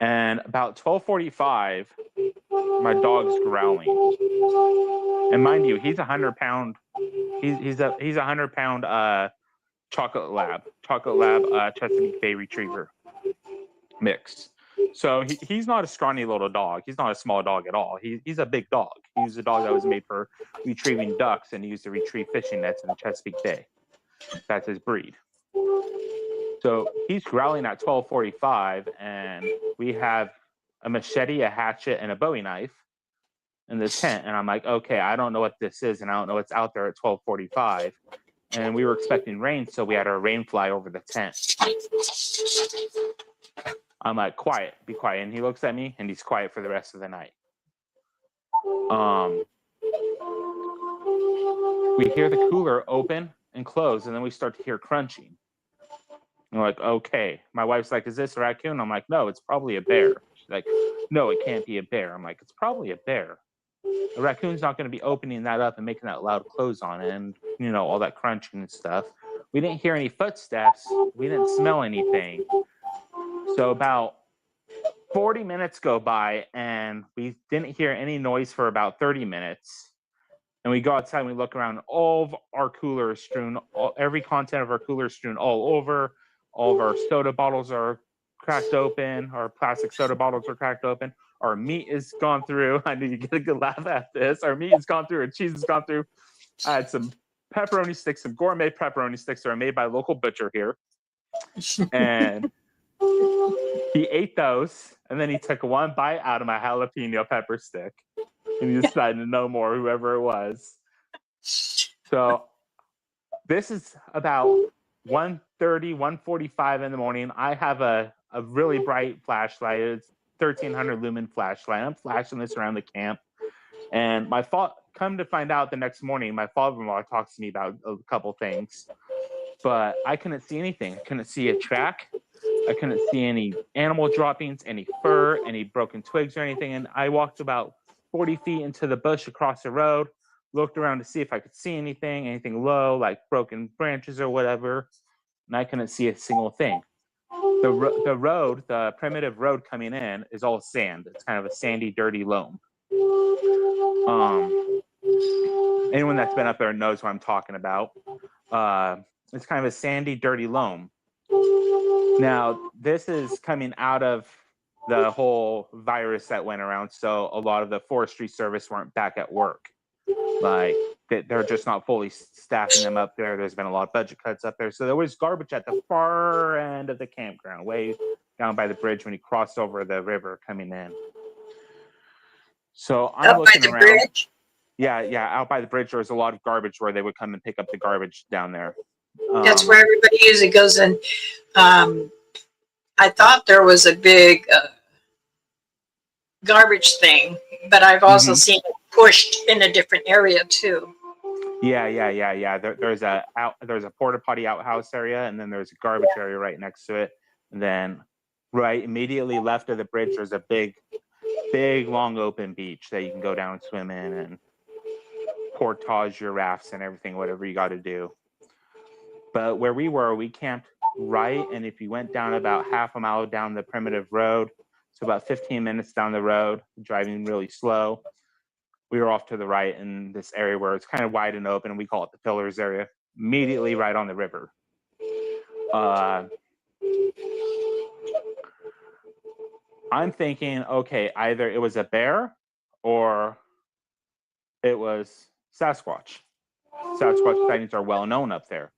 And about 12:45, my dog's growling. And mind you, he's 100-pound. He's a 100-pound chocolate lab Chesapeake Bay Retriever mix. So he's not a scrawny little dog. He's not a small dog at all. He's a big dog. He's a dog that was made for retrieving ducks and used to retrieve fishing nets in the Chesapeake Bay. That's his breed. So he's growling at 12:45, and we have a machete, a hatchet, and a Bowie knife in the tent. And I'm like, okay, I don't know what this is, and I don't know what's out there at 12:45. And we were expecting rain, so we had our rain fly over the tent. I'm like, quiet, be quiet. And he looks at me, and he's quiet for the rest of the night. We hear the cooler open and close, and then we start to hear crunching. And we're like, okay. My wife's like, is this a raccoon? I'm like, no, it's probably a bear. She's like, no, it can't be a bear. I'm like, it's probably a bear. A raccoon's not going to be opening that up and making that loud close on it, and all that crunching and stuff. We didn't hear any footsteps. We didn't smell anything. So about 40 minutes go by, and we didn't hear any noise for about 30 minutes. And we go outside and we look around. All of our coolers strewn, every content of our cooler strewn all over. All of our soda bottles are cracked open. Our plastic soda bottles are cracked open. Our meat is gone through. I knew you get a good laugh at this. Our meat has gone through. Our cheese has gone through. I had some pepperoni sticks, some gourmet pepperoni sticks that are made by a local butcher here. And he ate those, and then he took one bite out of my jalapeno pepper stick. And he decided to no more, whoever it was. So this is about 1:30, 1:45 in the morning. I have a really bright flashlight. It's 1300 lumen flashlight. I'm flashing this around the camp. And come to find out the next morning, my father-in-law talks to me about a couple things. But I couldn't see anything. I couldn't see a track. I couldn't see any animal droppings, any fur, any broken twigs or anything. And I walked about 40 feet into the bush across the road, looked around to see if I could see anything low, like broken branches or whatever, and I couldn't see a single thing. The road, the primitive road coming in, is all sand. It's kind of a sandy, dirty loam. Anyone that's been up there knows what I'm talking about. It's kind of a sandy, dirty loam. Now, this is coming out of the whole virus that went around, so a lot of the forestry service weren't back at work. Like, they're just not fully staffing them up there. There's been a lot of budget cuts up there. So there was garbage at the far end of the campground, way down by the bridge when you cross over the river coming in. So I'm looking around. Bridge? Yeah, out by the bridge, there was a lot of garbage where they would come and pick up the garbage down there. That's where everybody usually goes in. I thought there was a big garbage thing, but I've also seen it pushed in a different area too. Yeah. There's a porta potty outhouse area, and then there's a garbage area right next to it. And then right immediately left of the bridge, there's a big, long open beach that you can go down and swim in and portage your rafts and everything, whatever you got to do. But where we were, we camped right, and if you went down about half a mile down the primitive road, so about 15 minutes down the road, driving really slow, we were off to the right in this area where it's kind of wide and open, and we call it the Pillars area, immediately right on the river. I'm thinking, okay, either it was a bear or it was Sasquatch. Sasquatch sightings are well known up there.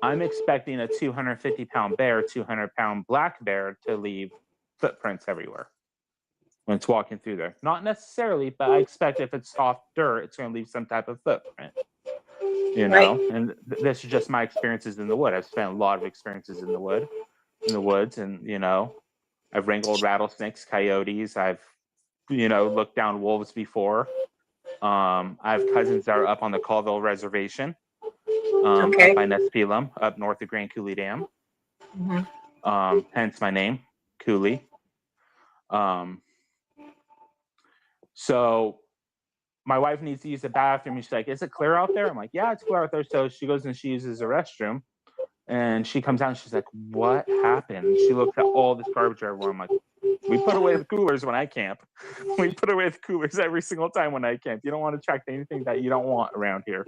I'm expecting a 250-pound bear, 200-pound black bear to leave footprints everywhere when it's walking through there. Not necessarily, but I expect if it's soft dirt, it's going to leave some type of footprint. Right. And this is just my experiences in the wood. I've spent a lot of experiences in the woods, and I've wrangled rattlesnakes, coyotes. I've looked down wolves before. I have cousins that are up on the Colville Reservation. Up by Nespelum, up north of Grand Coulee Dam. Hence my name, Coulee. So my wife needs to use the bathroom. She's like, is it clear out there? I'm like, yeah, it's clear out there. So she goes and she uses the restroom. And she comes out and she's like, what happened? And she looks at all this garbage everywhere. I'm like, we put away the coolers when I camp. We put away the coolers every single time when I camp. You don't want to attract anything that you don't want around here.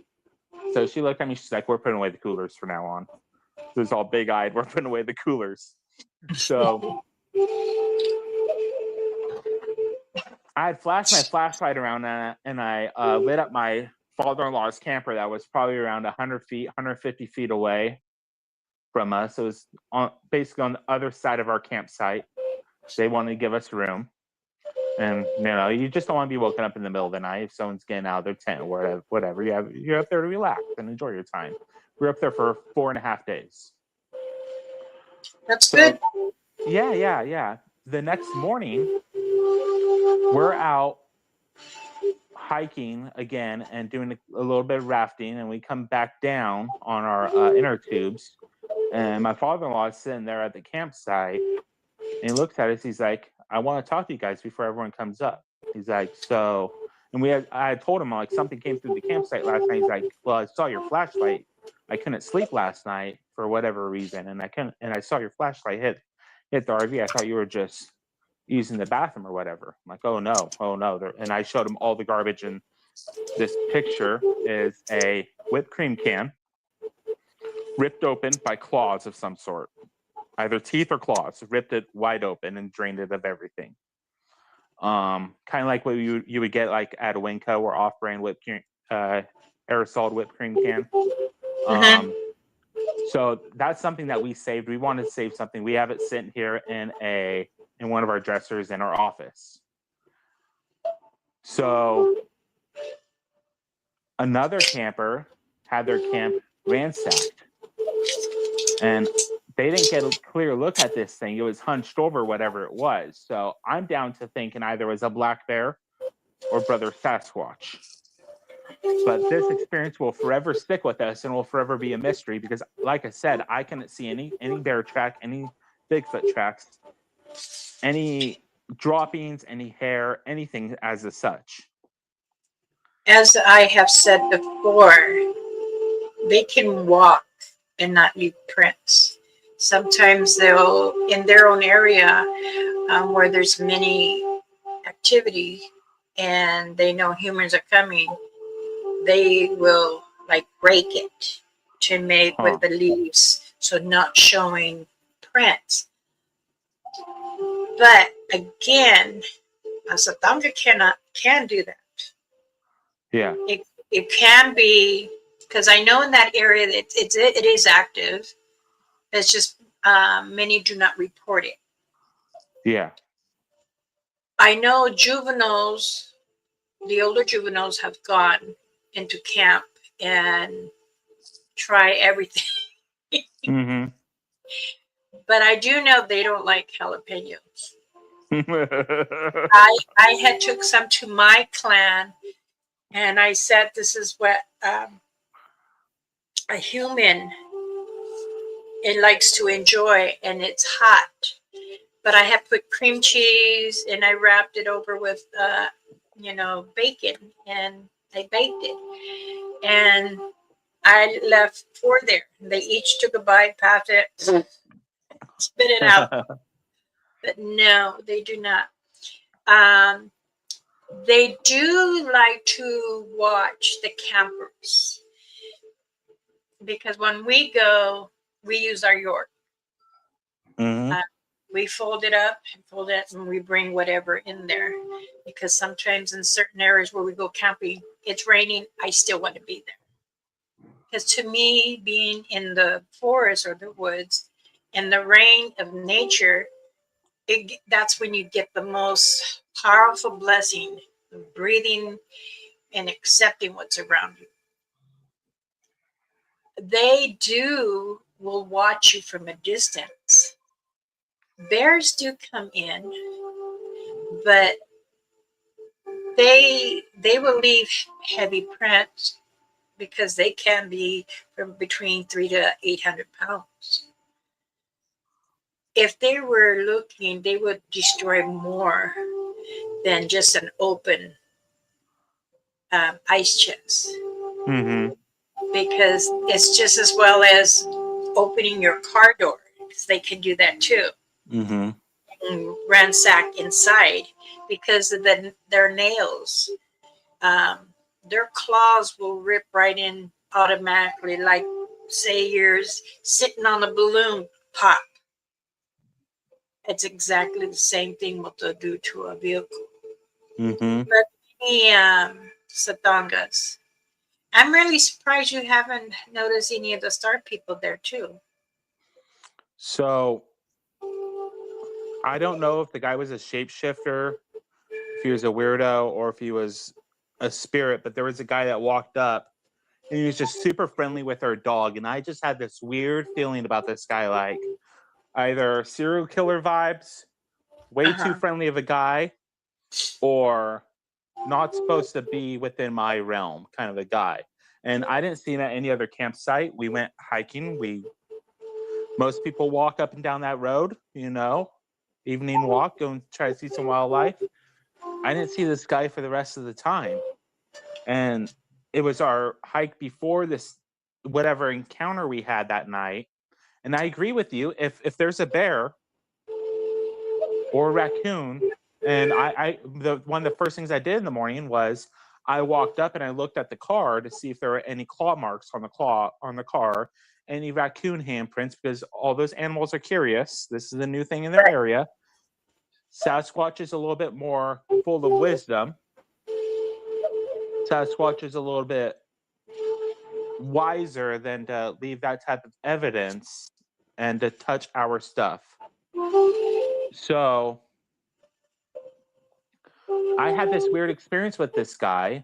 So she looked at me, she's like, we're putting away the coolers from now on. It was all big-eyed, we're putting away the coolers. So I had flashed my flashlight around and I lit up my father-in-law's camper that was probably around 100 feet, 150 feet away from us. It was basically on the other side of our campsite. They wanted to give us room. And you just don't want to be woken up in the middle of the night if someone's getting out of their tent or whatever. You're up there to relax and enjoy your time. We're up there for 4.5 days. That's good. Yeah. The next morning, we're out hiking again and doing a little bit of rafting, and we come back down on our inner tubes, and my father-in-law is sitting there at the campsite, and he looks at us. He's like, I want to talk to you guys before everyone comes up. He's like, so, and I told him, like, something came through the campsite last night. He's like, well, I saw your flashlight. I couldn't sleep last night for whatever reason, and I saw your flashlight hit the RV. I thought you were just using the bathroom or whatever. I'm like, oh no. And I showed him all the garbage, and this picture is a whipped cream can ripped open by claws of some sort, either teeth or claws, ripped it wide open and drained it of everything. Kind of like what you would get like at a Winco or off-brand whipped cream, aerosol whipped cream can. So that's something that we saved. We wanted to save something. We have it sitting here in one of our dressers in our office. So another camper had their camp ransacked, and they didn't get a clear look at this thing. It was hunched over, whatever it was. So I'm down to thinking either it was a black bear or Brother Sasquatch. But this experience will forever stick with us and will forever be a mystery because, like I said, I couldn't see any bear track, any Bigfoot tracks, any droppings, any hair, anything as such. As I have said before, they can walk and not leave prints. Sometimes they'll, in their own area where there's many activity and they know humans are coming, they will like break it to make with the leaves, so not showing prints. But again, a Satanga can do that. Yeah. It can be, because I know in that area it is active. It's just many do not report it. Yeah. I know juveniles, the older juveniles have gone into camp and try everything. Mm-hmm. But I do know they don't like jalapenos. I had took some to my clan, and I said this is what a human it likes to enjoy, and it's hot. But I had put cream cheese, and I wrapped it over with bacon, and I baked it, and I left 4 there. They each took a bite, passed it, spit it out. But no, they do not. They do like to watch the campers because when we go, we use our York. Mm-hmm. We fold it up and we bring whatever in there because sometimes in certain areas where we go camping, it's raining. I still want to be there because to me, being in the forest or the woods and the rain of nature, that's when you get the most powerful blessing of breathing and accepting what's around you. They will watch you from a distance. Bears do come in, but they will leave heavy prints because they can be from between 300 to 800 pounds. If they were looking, they would destroy more than just an open ice chest. Mm-hmm. Because it's just as well as opening your car door because they can do that too. Mm-hmm. And ransack inside because of their nails. Their claws will rip right in automatically, like say you're sitting on a balloon, pop. It's exactly the same thing what they'll do to a vehicle. Mm-hmm. But the Satangas, I'm really surprised you haven't noticed any of the star people there too. So I don't know if the guy was a shapeshifter he was a weirdo or if he was a spirit, but there was a guy that walked up and he was just super friendly with our dog. And I just had this weird feeling about this guy, like either serial killer vibes, way too friendly of a guy, or not supposed to be within my realm kind of a guy. And I didn't see him at any other campsite. We went hiking. Most people walk up and down that road, you know, evening walk, go and try to see some wildlife. I didn't see this guy for the rest of the time. And it was our hike before this, whatever encounter we had that night. And I agree with you. If there's a bear or a raccoon, and one of the first things I did in the morning was I walked up and I looked at the car to see if there were any claw marks on the car, any raccoon handprints, because all those animals are curious. This is a new thing in their area. Sasquatch is a little bit more full of wisdom. Sasquatch is a little bit wiser than to leave that type of evidence and to touch our stuff. So I had this weird experience with this guy.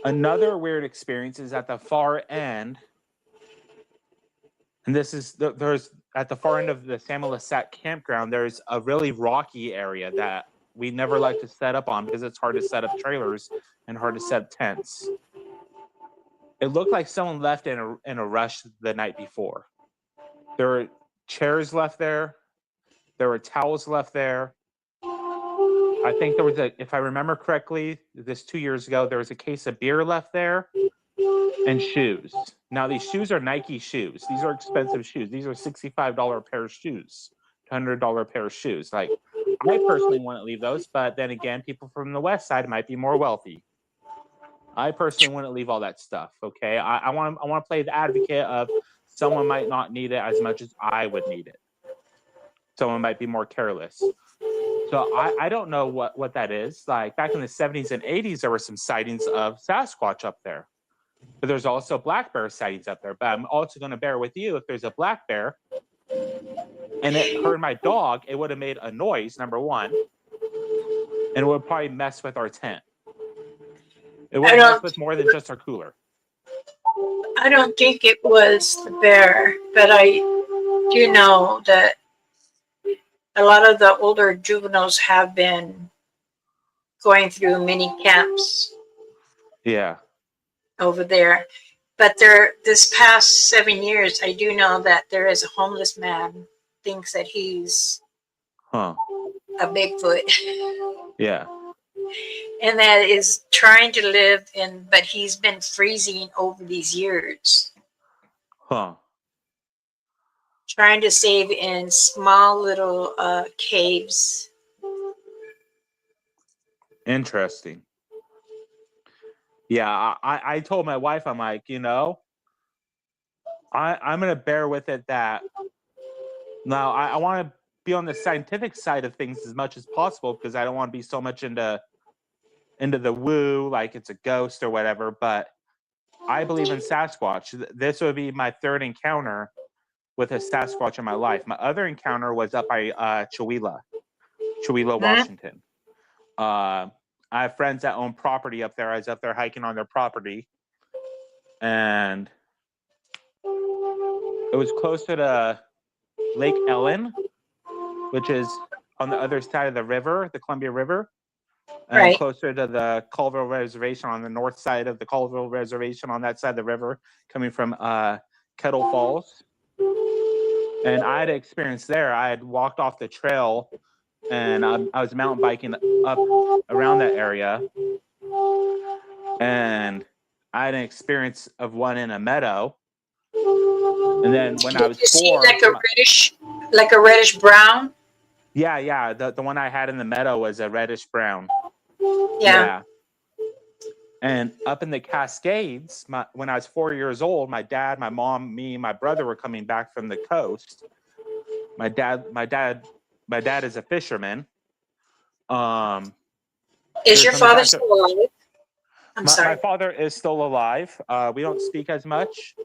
Another weird experience is at the far end. And this is, there's at the far end of the San Melissac campground, there's a really rocky area that we never like to set up on because it's hard to set up trailers and hard to set up tents. It looked like someone left in a rush the night before. There were chairs left there. There were towels left there. I think there was if I remember correctly, this 2 years ago, there was a case of beer left there and shoes. Now, these shoes are Nike shoes. These are expensive shoes. These are $65 pair of shoes, $100 pair of shoes. Like, I personally wouldn't leave those, but then again, people from the West Side might be more wealthy. I personally wouldn't leave all that stuff, okay? I want to play the advocate of someone might not need it as much as I would need it. Someone might be more careless. So I don't know what that is. Like back in the 70s and 80s, there were some sightings of Sasquatch up there. But there's also black bear sightings up there. But I'm also going to bear with you, if there's a black bear and it heard my dog, it would have made a noise, number one. And it would probably mess with our tent. It would mess with more than just our cooler. I don't think it was the bear, but I do know that a lot of the older juveniles have been going through mini camps. Yeah. Over there. But this past 7 years, I do know that there is a homeless man thinks that he's a Bigfoot. Yeah. And that is trying to live but he's been freezing over these years. Trying to save in small little caves. Interesting. Yeah, I told my wife, I'm like, you know, I'm going to bear with it that now I want to be on the scientific side of things as much as possible because I don't want to be so much into the woo, like it's a ghost or whatever, but I believe in Sasquatch. This would be my third encounter with a Sasquatch in my life. My other encounter was up by Chewelah, Washington. I have friends that own property up there. I was up there hiking on their property. And it was closer to Lake Ellen, which is on the other side of the river, the Columbia River. And closer to the Colville Reservation on the north side of the Colville Reservation on that side of the river, coming from Kettle Falls. And I had experience there. I had walked off the trail and I was mountain biking up around that area. And I had an experience of one in a meadow. And then when I was 4, like a reddish brown? Yeah. The one I had in the meadow was a reddish brown. Yeah. And up in the Cascades, when I was 4 years old, my dad, my mom, me, my brother were coming back from the coast. My dad is a fisherman. Is your father still alive? My father is still alive. We don't speak as much.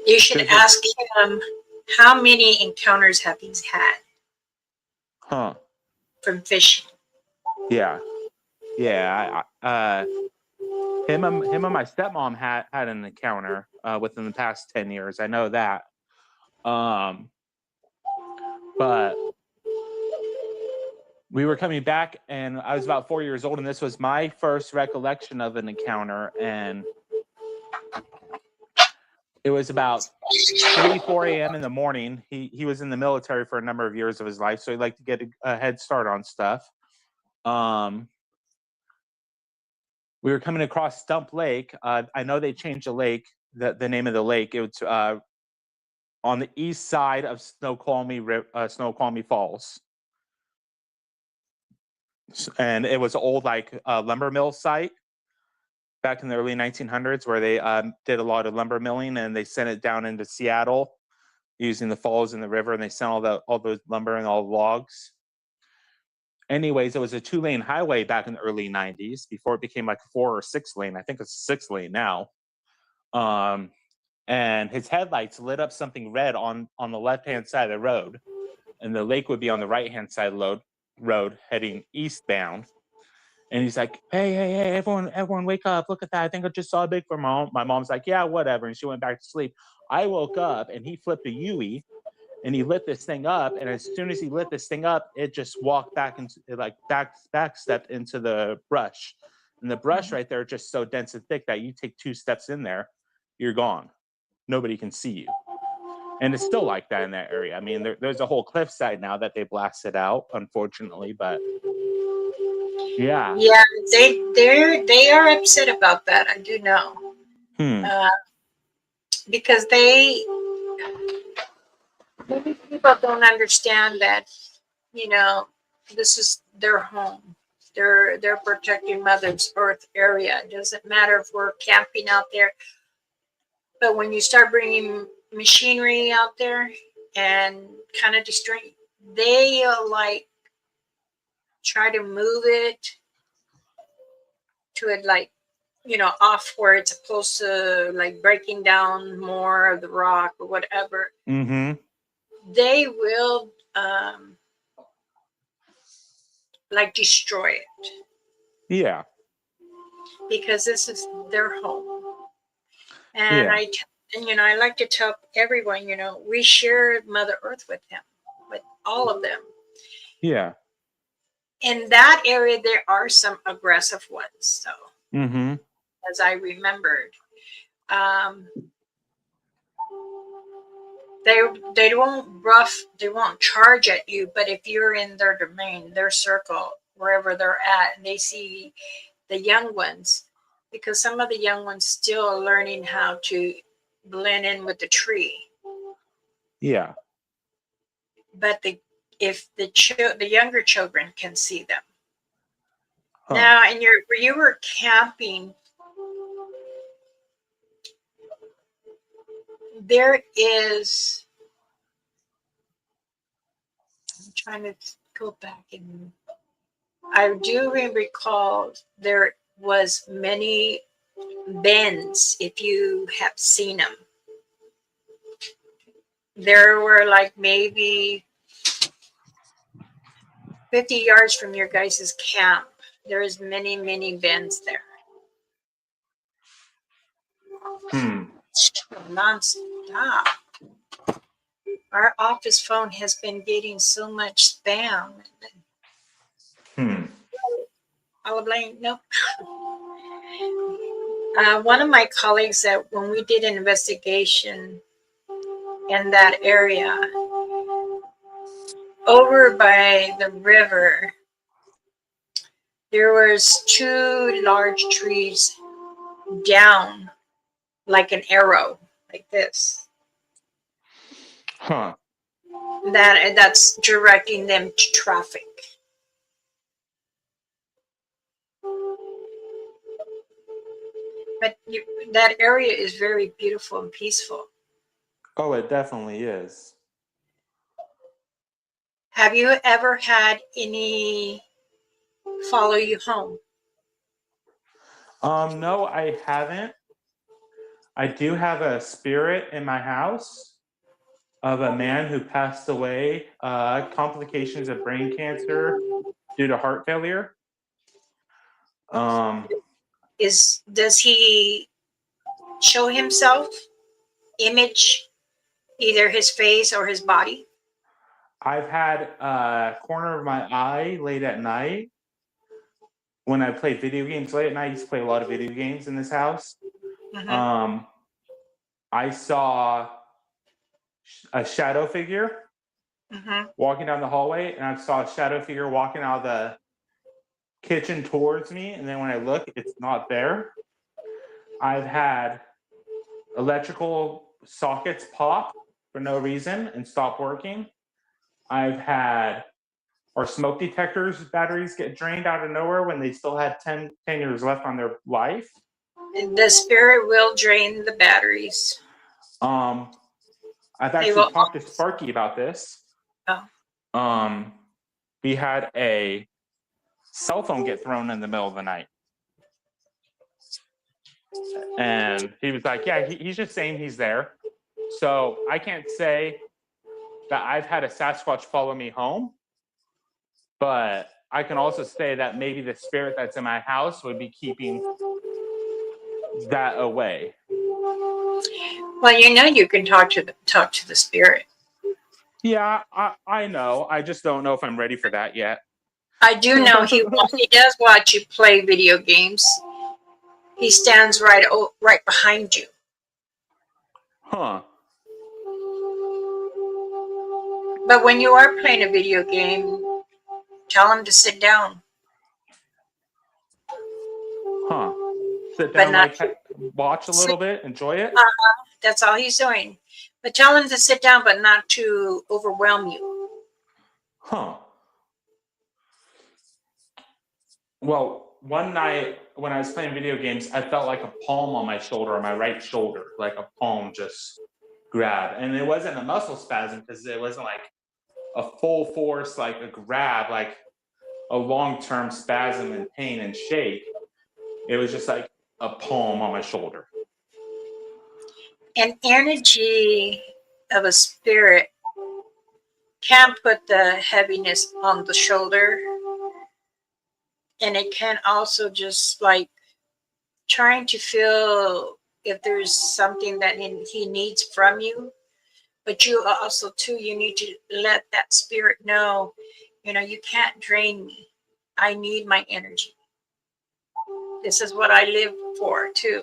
You should ask him how many encounters have he had from fishing. Yeah. Yeah. Him and my stepmom had an encounter within the past 10 years. I know that. But we were coming back, and I was about 4 years old, and this was my first recollection of an encounter. And it was about 4 a.m. in the morning. He was in the military for a number of years of his life, so he liked to get a head start on stuff. We were coming across Stump Lake. I know they changed the lake, the name of the lake. It was on the east side of Snoqualmie Falls. And it was an old lumber mill site back in the early 1900s where they did a lot of lumber milling, and they sent it down into Seattle using the falls and the river, and they sent all the lumber and all the logs. Anyways, it was a 2-lane highway back in the early 90s before it became like a 4 or 6 lane. I think it's a 6 lane now. And his headlights lit up something red on the left-hand side of the road, and the lake would be on the right-hand side of the road heading eastbound. And he's like, hey, everyone wake up, look at that, I think I just saw a Bigfoot. My mom's like, yeah, whatever, and she went back to sleep. I woke up, and he flipped a Yui, and he lit this thing up, and as soon as he lit this thing up, it just walked back into, back stepped into the brush. And the brush right there is just so dense and thick that you take 2 steps in there, you're gone. Nobody can see you. And it's still like that in that area. I mean, there's a whole cliffside now that they blasted out, unfortunately, but yeah. Yeah, they are upset about that. I do know. Because maybe people don't understand that, this is their home. They're protecting Mother's Earth area. It doesn't matter if we're camping out there, but when you start bringing machinery out there and kind of destroying, they try to move it to it off where it's close to breaking down more of the rock or whatever. Mm-hmm. They will destroy it. Yeah. Because this is their home. And yeah. I like to tell everyone, we share Mother Earth with them, with all of them. Yeah. In that area, there are some aggressive ones, so as I remembered. They won't charge at you, but if you're in their domain, their circle, wherever they're at, and they see the young ones, because some of the young ones still are learning how to blend in with the tree. Yeah. But if the younger children can see them. Now, and you were camping, there is, I'm trying to go back, and I do recall there was many bends, if you have seen them. There were maybe 50 yards from your guys' camp. There is many, many bends there. Non-stop. Our office phone has been getting so much spam. I'll blame, nope. One of my colleagues, that when we did an investigation in that area, over by the river, there was 2 large trees down like an arrow, like this. That's directing them to traffic. But that area is very beautiful and peaceful. Oh, it definitely is. Have you ever had any follow you home? No, I haven't. I do have a spirit in my house of a man who passed away, complications of brain cancer due to heart failure. Does he show himself, image, either his face or his body? I've had a corner of my eye late at night when I played video games late at night. I used to play a lot of video games in this house. Mm-hmm. I saw a shadow figure Mm-hmm. walking down the hallway, and I saw a shadow figure walking out of the kitchen towards me, and then when I look, it's not there. I've had electrical sockets pop for no reason and stop working. I've had our smoke detectors batteries get drained out of nowhere when they still had 10 years left on their life. The spirit will drain the batteries. I've They actually will. talked to Sparky about this. Oh. We had a cell phone get thrown in the middle of the night. And he was like, yeah, he's just saying he's there. So I can't say that I've had a Sasquatch follow me home, but I can also say that maybe the spirit that's in my house would be keeping that away. Well, you can talk to the spirit. Yeah, I know. I just don't know if I'm ready for that yet. I do know he does watch you play video games. He stands right behind you. Huh. But when you are playing a video game, tell him to sit down. Huh. Sit But down, not watch a little bit, enjoy it. That's all he's doing. But tell him to sit down, but not to overwhelm you. Huh. Well, one night when I was playing video games, I felt like a palm on my shoulder, on my right shoulder, like a palm just grab. And it wasn't a muscle spasm because it wasn't like a full force, like a grab, like a long-term spasm and pain and shake. It was just like a palm on my shoulder. An energy of a spirit can put the heaviness on the shoulder. And it can also just like trying to feel if there's something that he needs from you. But you also, too, you need to let that spirit know, you can't drain me. I need my energy. This is what I live for, too.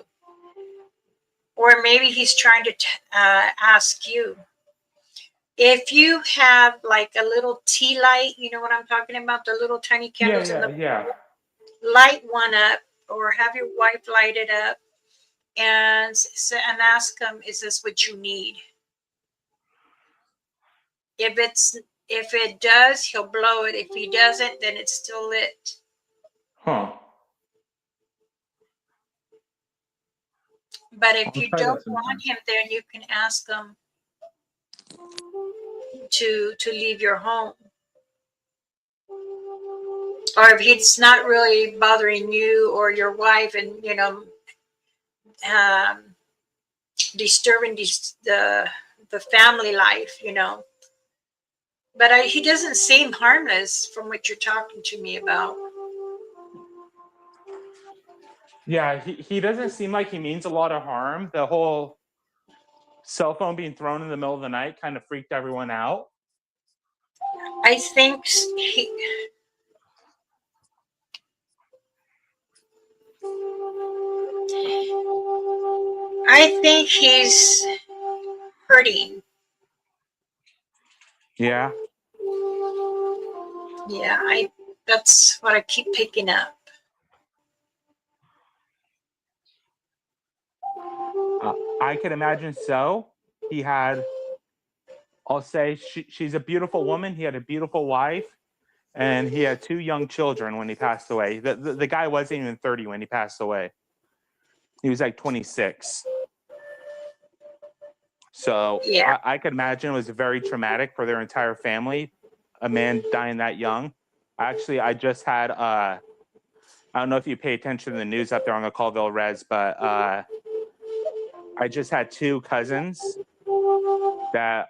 Or maybe he's trying to ask you. If you have like a little tea light, you know what I'm talking about? The little tiny candles Yeah. Light one up or have your wife light it up and ask him, is this what you need? If it does, he'll blow it. If he doesn't, then it's still lit. Huh. But if you don't want him there, you can ask him to leave your home. Or if he's not really bothering you or your wife and, disturbing the family life, But he doesn't seem harmless from what you're talking to me about. Yeah, he doesn't seem like he means a lot of harm. The whole cell phone being thrown in the middle of the night kind of freaked everyone out. I think he's hurting. Yeah. Yeah, that's what I keep picking up. I can imagine so. He had, I'll say, she's a beautiful woman. He had a beautiful wife, and he had 2 young children when he passed away. The guy wasn't even 30 when he passed away. He was like 26. So Yeah. I could imagine it was very traumatic for their entire family, a man dying that young. Actually, I just had, I don't know if you pay attention to the news up there on the Colville Res, but I just had 2 cousins that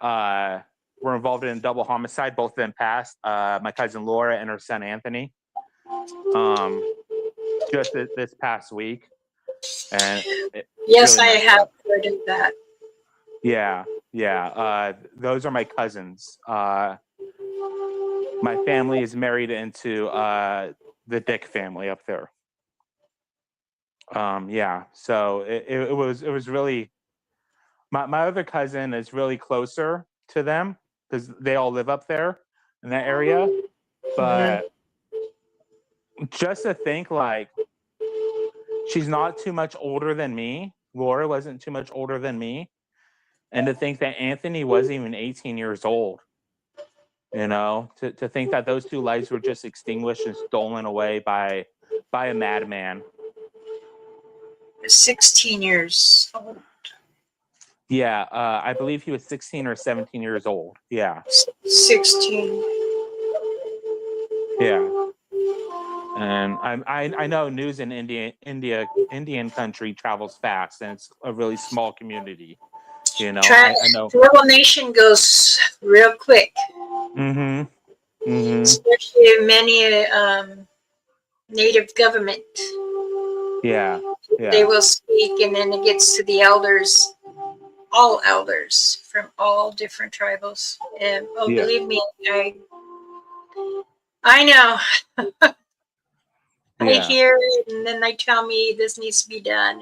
were involved in a double homicide. Both of them passed. My cousin Laura and her son Anthony. just this past week, and Yes, really I messed have up. heard of that. Yeah. Those are my cousins. My family is married into the Dick family up there. Yeah. So it was really my other cousin is really closer to them because they all live up there in that area. Mhm. But just to think, like, she's not too much older than me. Laura wasn't too much older than me. And to think that Anthony wasn't even 18 years old, to think that those two lives were just extinguished and stolen away by a madman. 16 years old. Yeah, I believe he was 16 or 17 years old. Yeah, 16. yeah. And I know news in Indian country travels fast, and it's a really small community. I know. Tribal Nation goes real quick, Mm-hmm. Mm-hmm. especially many native government. Yeah. They Yeah. will speak, and then it gets to the elders, all elders from all different tribals. And oh, Yeah. believe me, I know. I Yeah. hear it, and then they tell me this needs to be done.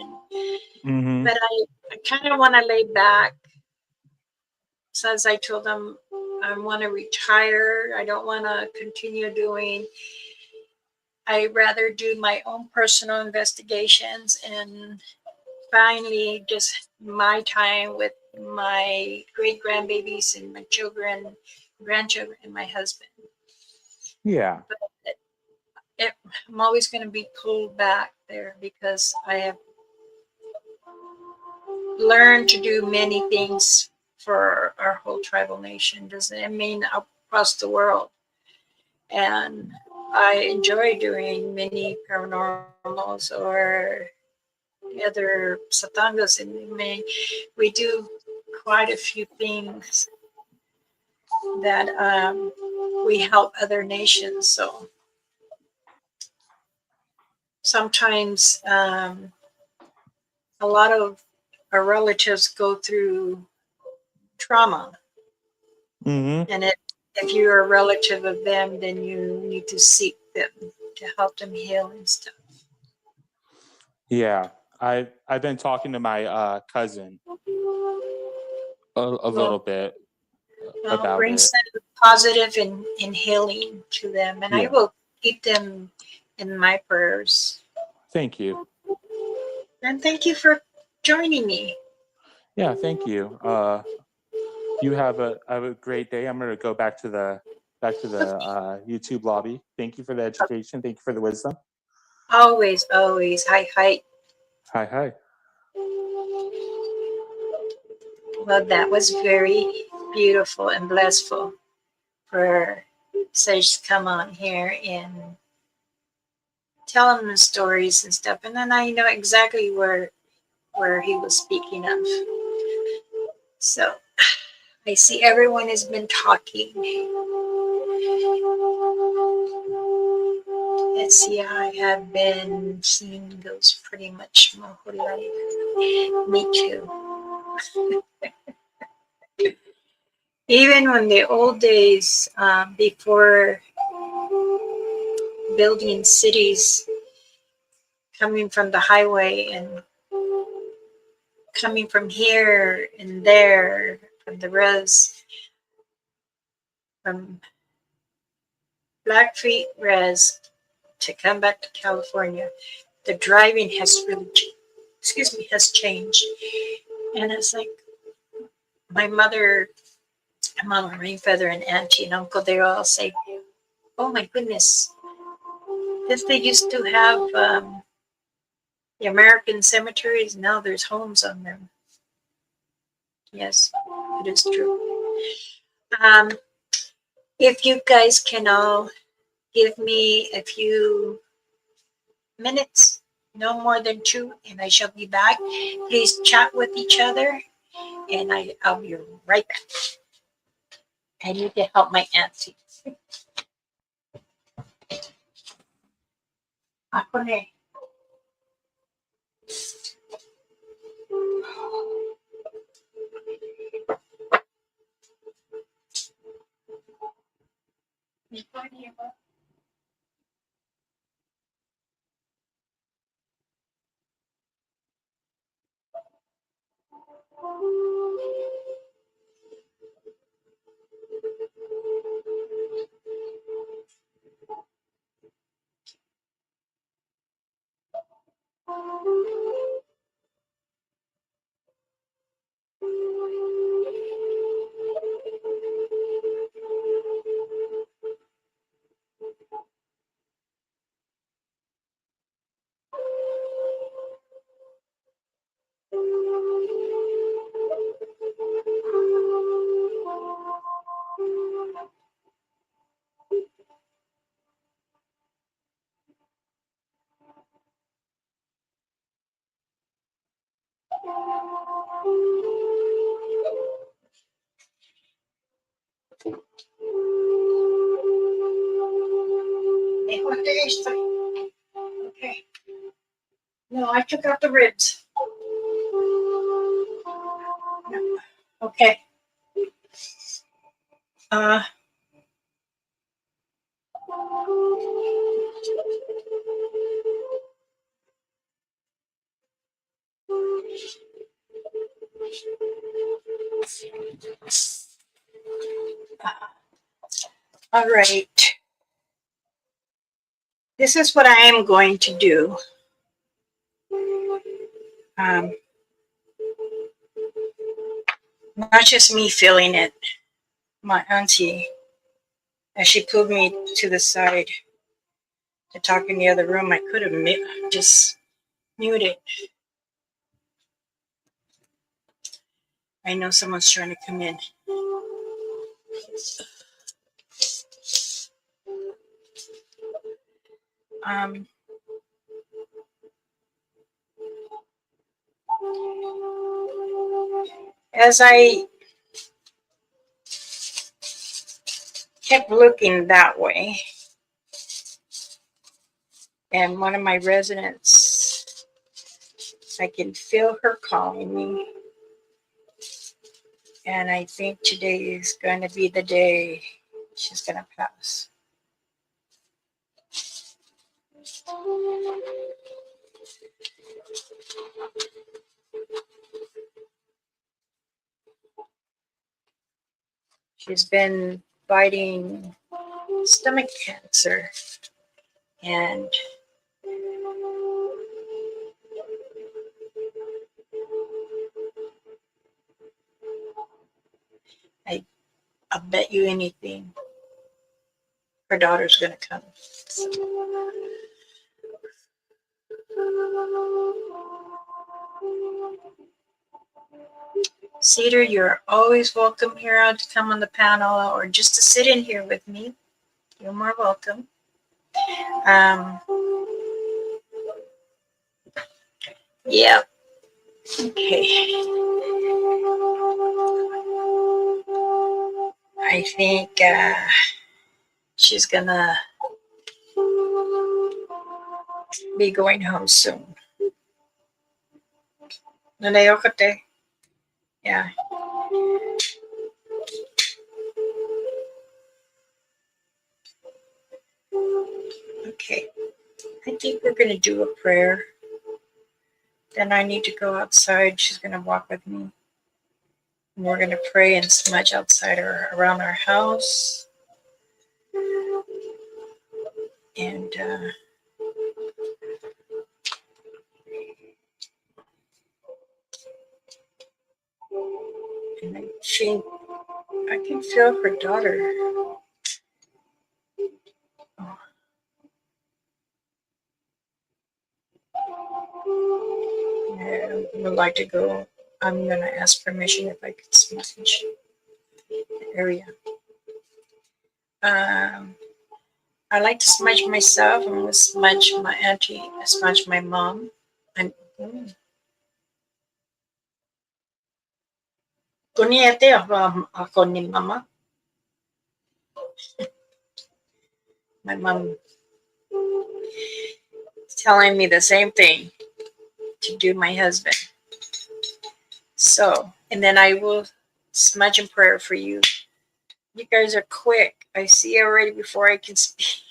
Mm-hmm. But I kind of want to lay back. So as I told them, I want to retire. I don't want to continue doing. I rather do my own personal investigations and finally just my time with my great grandbabies and my children, grandchildren, and my husband. Yeah. But I'm always going to be pulled back there because I have learned to do many things for our whole tribal nation. Doesn't mean across the world. And I enjoy doing many paranormals or other satangas, and we do quite a few things that we help other nations. So sometimes a lot of our relatives go through trauma, Mm-hmm. and if you're a relative of them, then you need to seek them to help them heal and stuff. Yeah. I've been talking to my cousin a Well, little bit about bring it. some positive and healing to them, and I Yeah. will keep them in my prayers. Thank you. And thank you for joining me. Yeah. Thank you. You have a great day. I'm gonna go back to the YouTube lobby. Thank you for the education. Thank you for the wisdom. Always, always. Hi, hi. Hi, hi. Well, that was very beautiful and blissful for Sage to come on here and tell them the stories and stuff. And then I know exactly where he was speaking of. So I see everyone has been talking. Let's see, I have been seeing those pretty much my whole life. Me too. Even when the old days, before building cities, coming from the highway and coming from here and there, from the res, from Blackfeet res to come back to California, the driving has really, has changed. And it's like my mother, Mama Rainfeather, and Auntie and Uncle, they all say, "Oh my goodness, this they used to have the American cemeteries. Now there's homes on them." Yes, it is true. Um, if you guys can all give me a few minutes, no more than 2, and I shall be back. Please chat with each other, and I'll be right back. I need to help my auntie. Ako na eh. Okay. No, I took out the ribs. Okay. Uh, all right. This is what I am going to do. Um, Not just me feeling it. My auntie, as she pulled me to the side to talk in the other room, I could have just muted. I know someone's trying to come in. Um, as I kept looking that way, and one of my residents, I can feel her calling me. And I think today is going to be the day she's going to pass. She's been fighting stomach cancer, and I'll bet you anything her daughter's going to come. So. Cedar, you're always welcome here to come on the panel or just to sit in here with me. You're more welcome. Yeah. Okay. I think she's gonna be going home soon. Yeah. Okay. I think we're gonna do a prayer. Then I need to go outside. She's gonna walk with me. And we're gonna pray and smudge outside or around our house. And and I think I can feel her daughter. Oh. I would like to go. I'm gonna ask permission if I could smudge the area. I like to smudge myself. I'm gonna smudge my auntie. I smudge my mom. And kuniete ako ni mama. My mom is telling me the same thing to do my husband. So, and then I will smudge and prayer for you. You guys are quick. I see already before I can speak.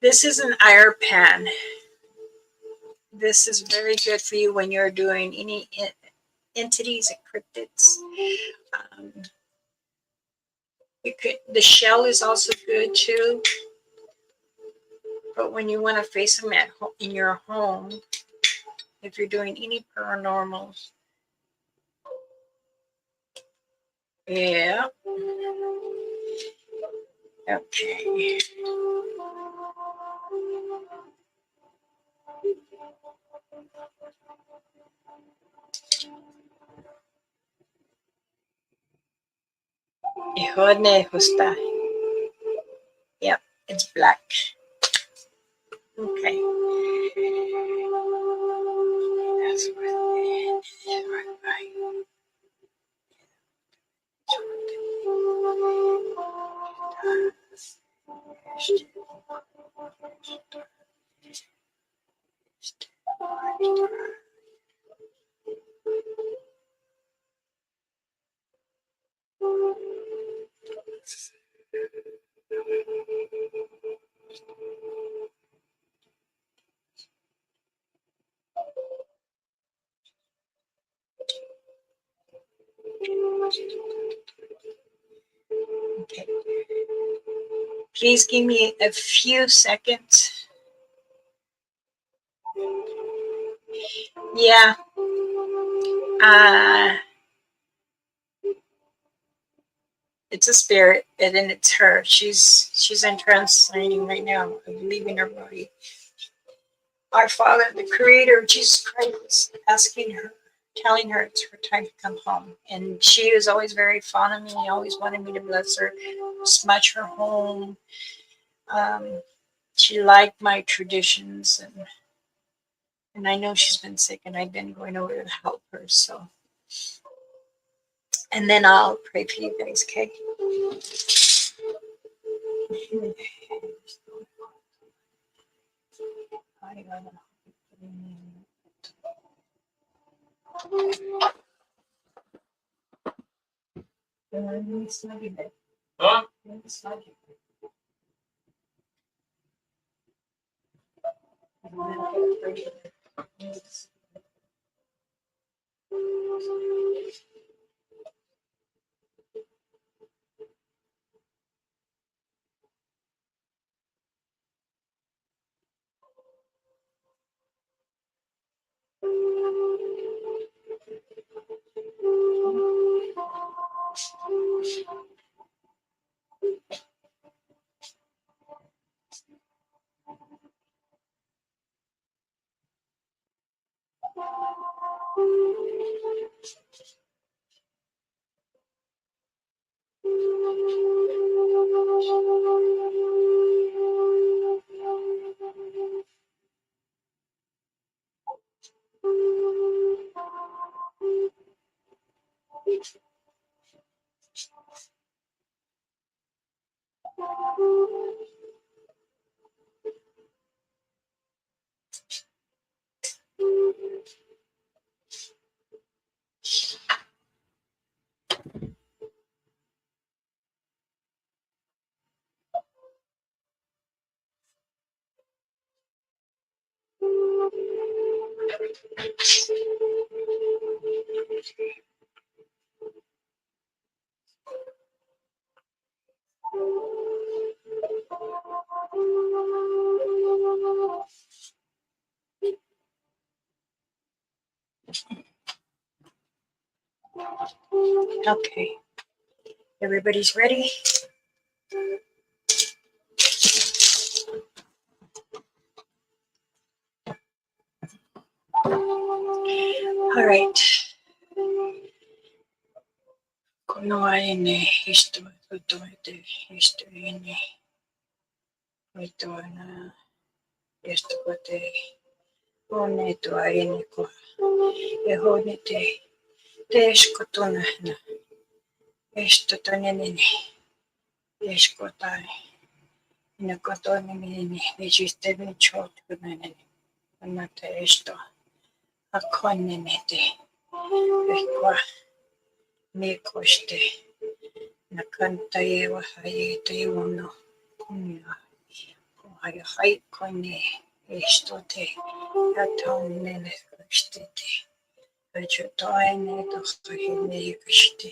This is an iron pan. This is very good for you when you're doing any entities and cryptids. You could. The shell is also good too. But when you want to face them in your home, if you're doing any paranormals, yeah. Okay. Ihone justa. Yep, it's black. Okay. That's okay. Please give me a few seconds. Yeah. It's a spirit, and then it's her. She's in translating right now, leaving her body. Our Father, the Creator of Jesus Christ, is asking her, telling her it's her time to come home. And she was always very fond of me, always wanted me to bless her, smudge her home. She liked my traditions, and I know she's been sick, and I've been going over to help her. So, and then I'll pray for you guys, okay? Huh? Okay. Everybody's ready? All right. この愛ね、人は求めて、人に、人はな、人はて、おねと愛ねこ、えほねて、でしことなな、えしととねねね、えしこたい、Inakotonini vijistemi chotunene anata esto akonenete ekwa mikoste nakantaye wahayete uno kunya kuhaya haikone estote atonene kastete achotoene dohine kashte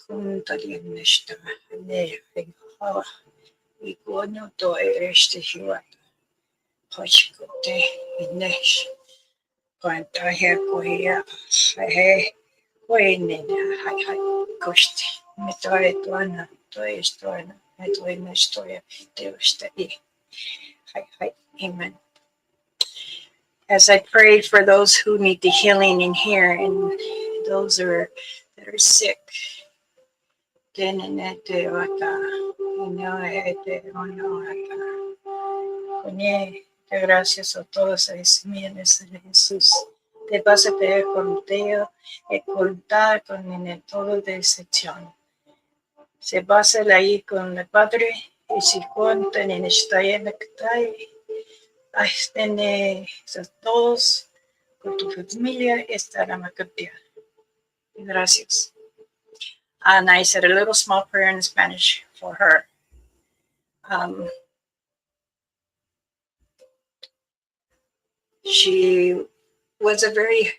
kuntarianesta ne hawa ikono to este hiwata hoshkote inesh kwanta he koya he koine hai hai koste metoe toana to estoana metoe nestoya devaste hai hai amen. As I pray for those who need the healing in here and those that are sick, tenenete wata inoete onoata Coñé, te gracias a todos los miembros de Jesús. Te vas a pedir con Dios y contar con el todo de excepción. Se basa ahí con el Padre y si cuentan en esta llena que hay, todos con tu familia estarán a cambiar. Gracias. And I said a little small prayer in Spanish for her. She was a very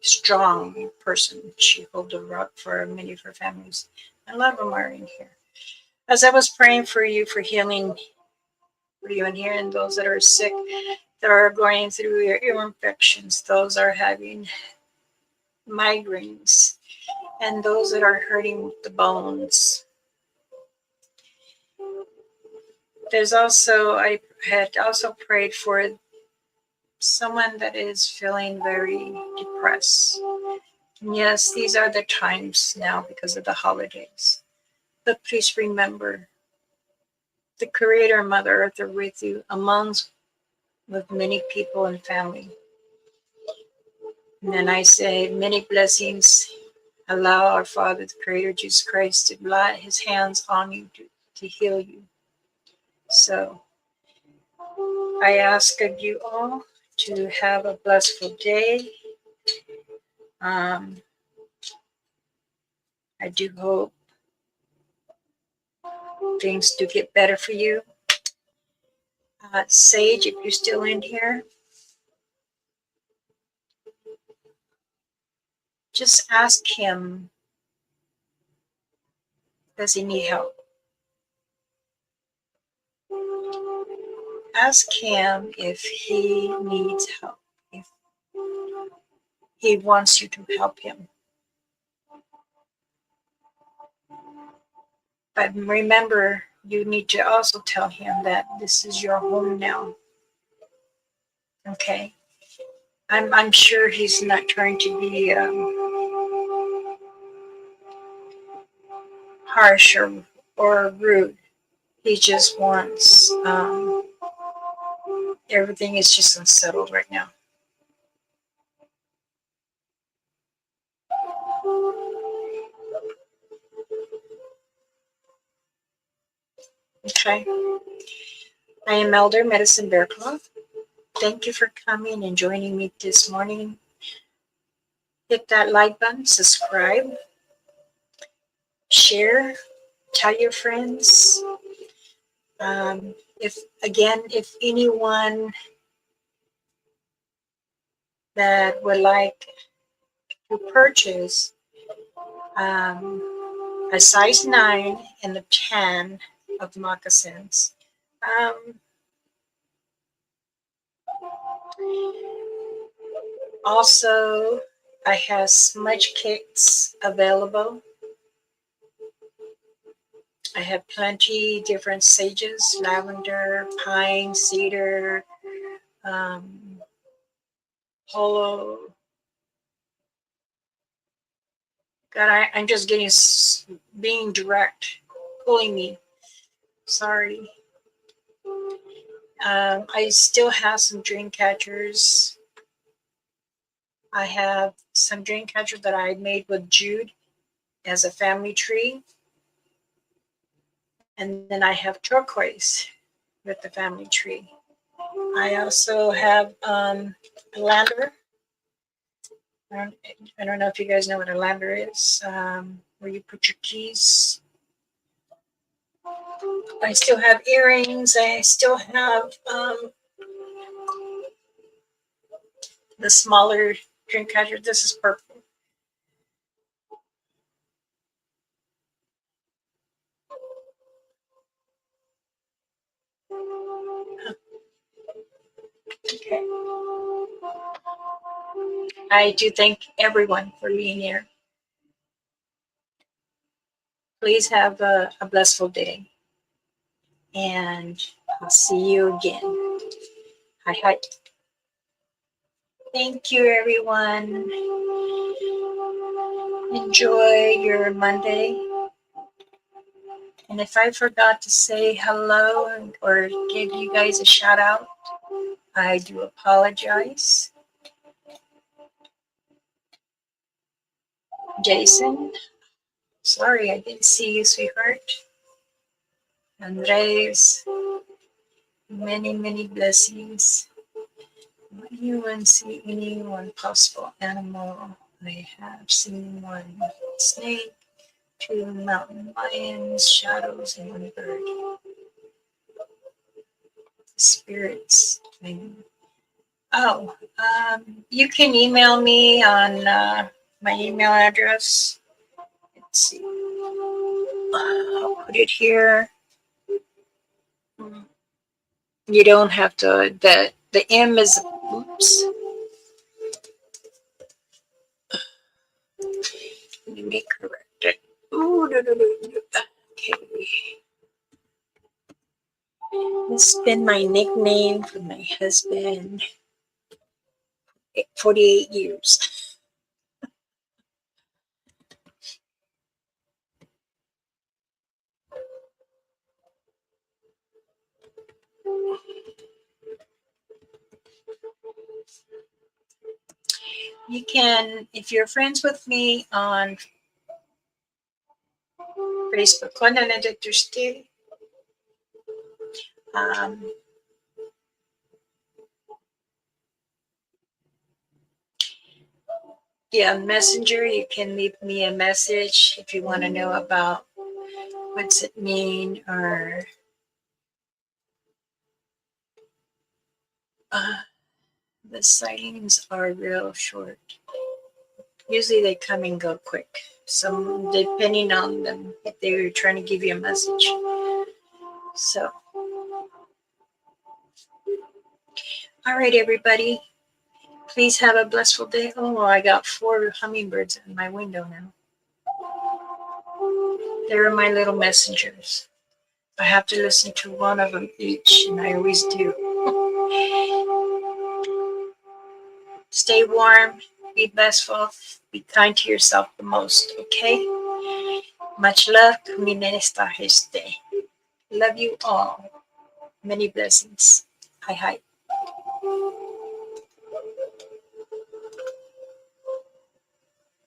strong person. She held a rock for many of her families. A lot of them are in here. As I was praying for you for healing for you in here and those that are sick, that are going through your ear infections, those are having migraines, and those that are hurting with the bones. There's also, I had also prayed for someone that is feeling very depressed. Yes, these are the times now because of the holidays. But please remember, the Creator and Mother Earth are with you, amongst with many people and family. And then I say, many blessings. Allow our Father, the Creator, Jesus Christ, to lay His hands on you to heal you. So I ask of you all to have a blissful day. I do hope things do get better for you. Sage, if you're still in here, just ask him, does he need help? Ask him if he needs help, if he wants you to help him. But remember, you need to also tell him that this is your home now. Okay? I'm sure he's not trying to be harsh or rude. He just wants, everything is just unsettled right now. Okay? I am Elder Medicine Bearcloth. Thank you for coming and joining me this morning. Hit that like button, subscribe, share, tell your friends. If anyone that would like to purchase a size 9 and a 10 of moccasins, also I have smudge kits available. I have plenty different sages, lavender, pine, cedar, hollow. God, I'm just being direct, pulling me. Sorry. I still have some dream catchers. I have some dream catchers that I made with Jude as a family tree. And then I have turquoise. with the family tree. I also have a lander. I don't know if you guys know what a lander is, where you put your keys. I still have earrings. I still have the smaller drink catcher. This is purple. Okay. I do thank everyone for being here. Please have a blissful day. And I'll see you again. Hi, hi. Thank you, everyone. Enjoy your Monday. And if I forgot to say hello or give you guys a shout out, I do apologize. Jason, sorry I didn't see you, sweetheart. Andres, many, many blessings. Anyone see any one possible animal? I have seen one snake, 2 mountain lions, shadows, and 1 bird. Spirits. Oh, you can email me on my email address. Let's see. I'll put it here. You don't have to. The M is. Oops. Let me correct it. Ooh, no, no, no, no. Okay. This has been my nickname for my husband. 48 years. You can, if you're friends with me on Facebook, yeah, Messenger, you can leave me a message if you want to know about what's it mean or the sightings are real short. Usually they come and go quick. So depending on them, if they were trying to give you a message. So, all right, everybody. Please have a blissful day. Oh, I got 4 hummingbirds in my window now. They're my little messengers. I have to listen to one of them each, and I always do. Stay warm, be blissful, be kind to yourself the most, okay? Much love. Love you all. Many blessings. Hi, hi.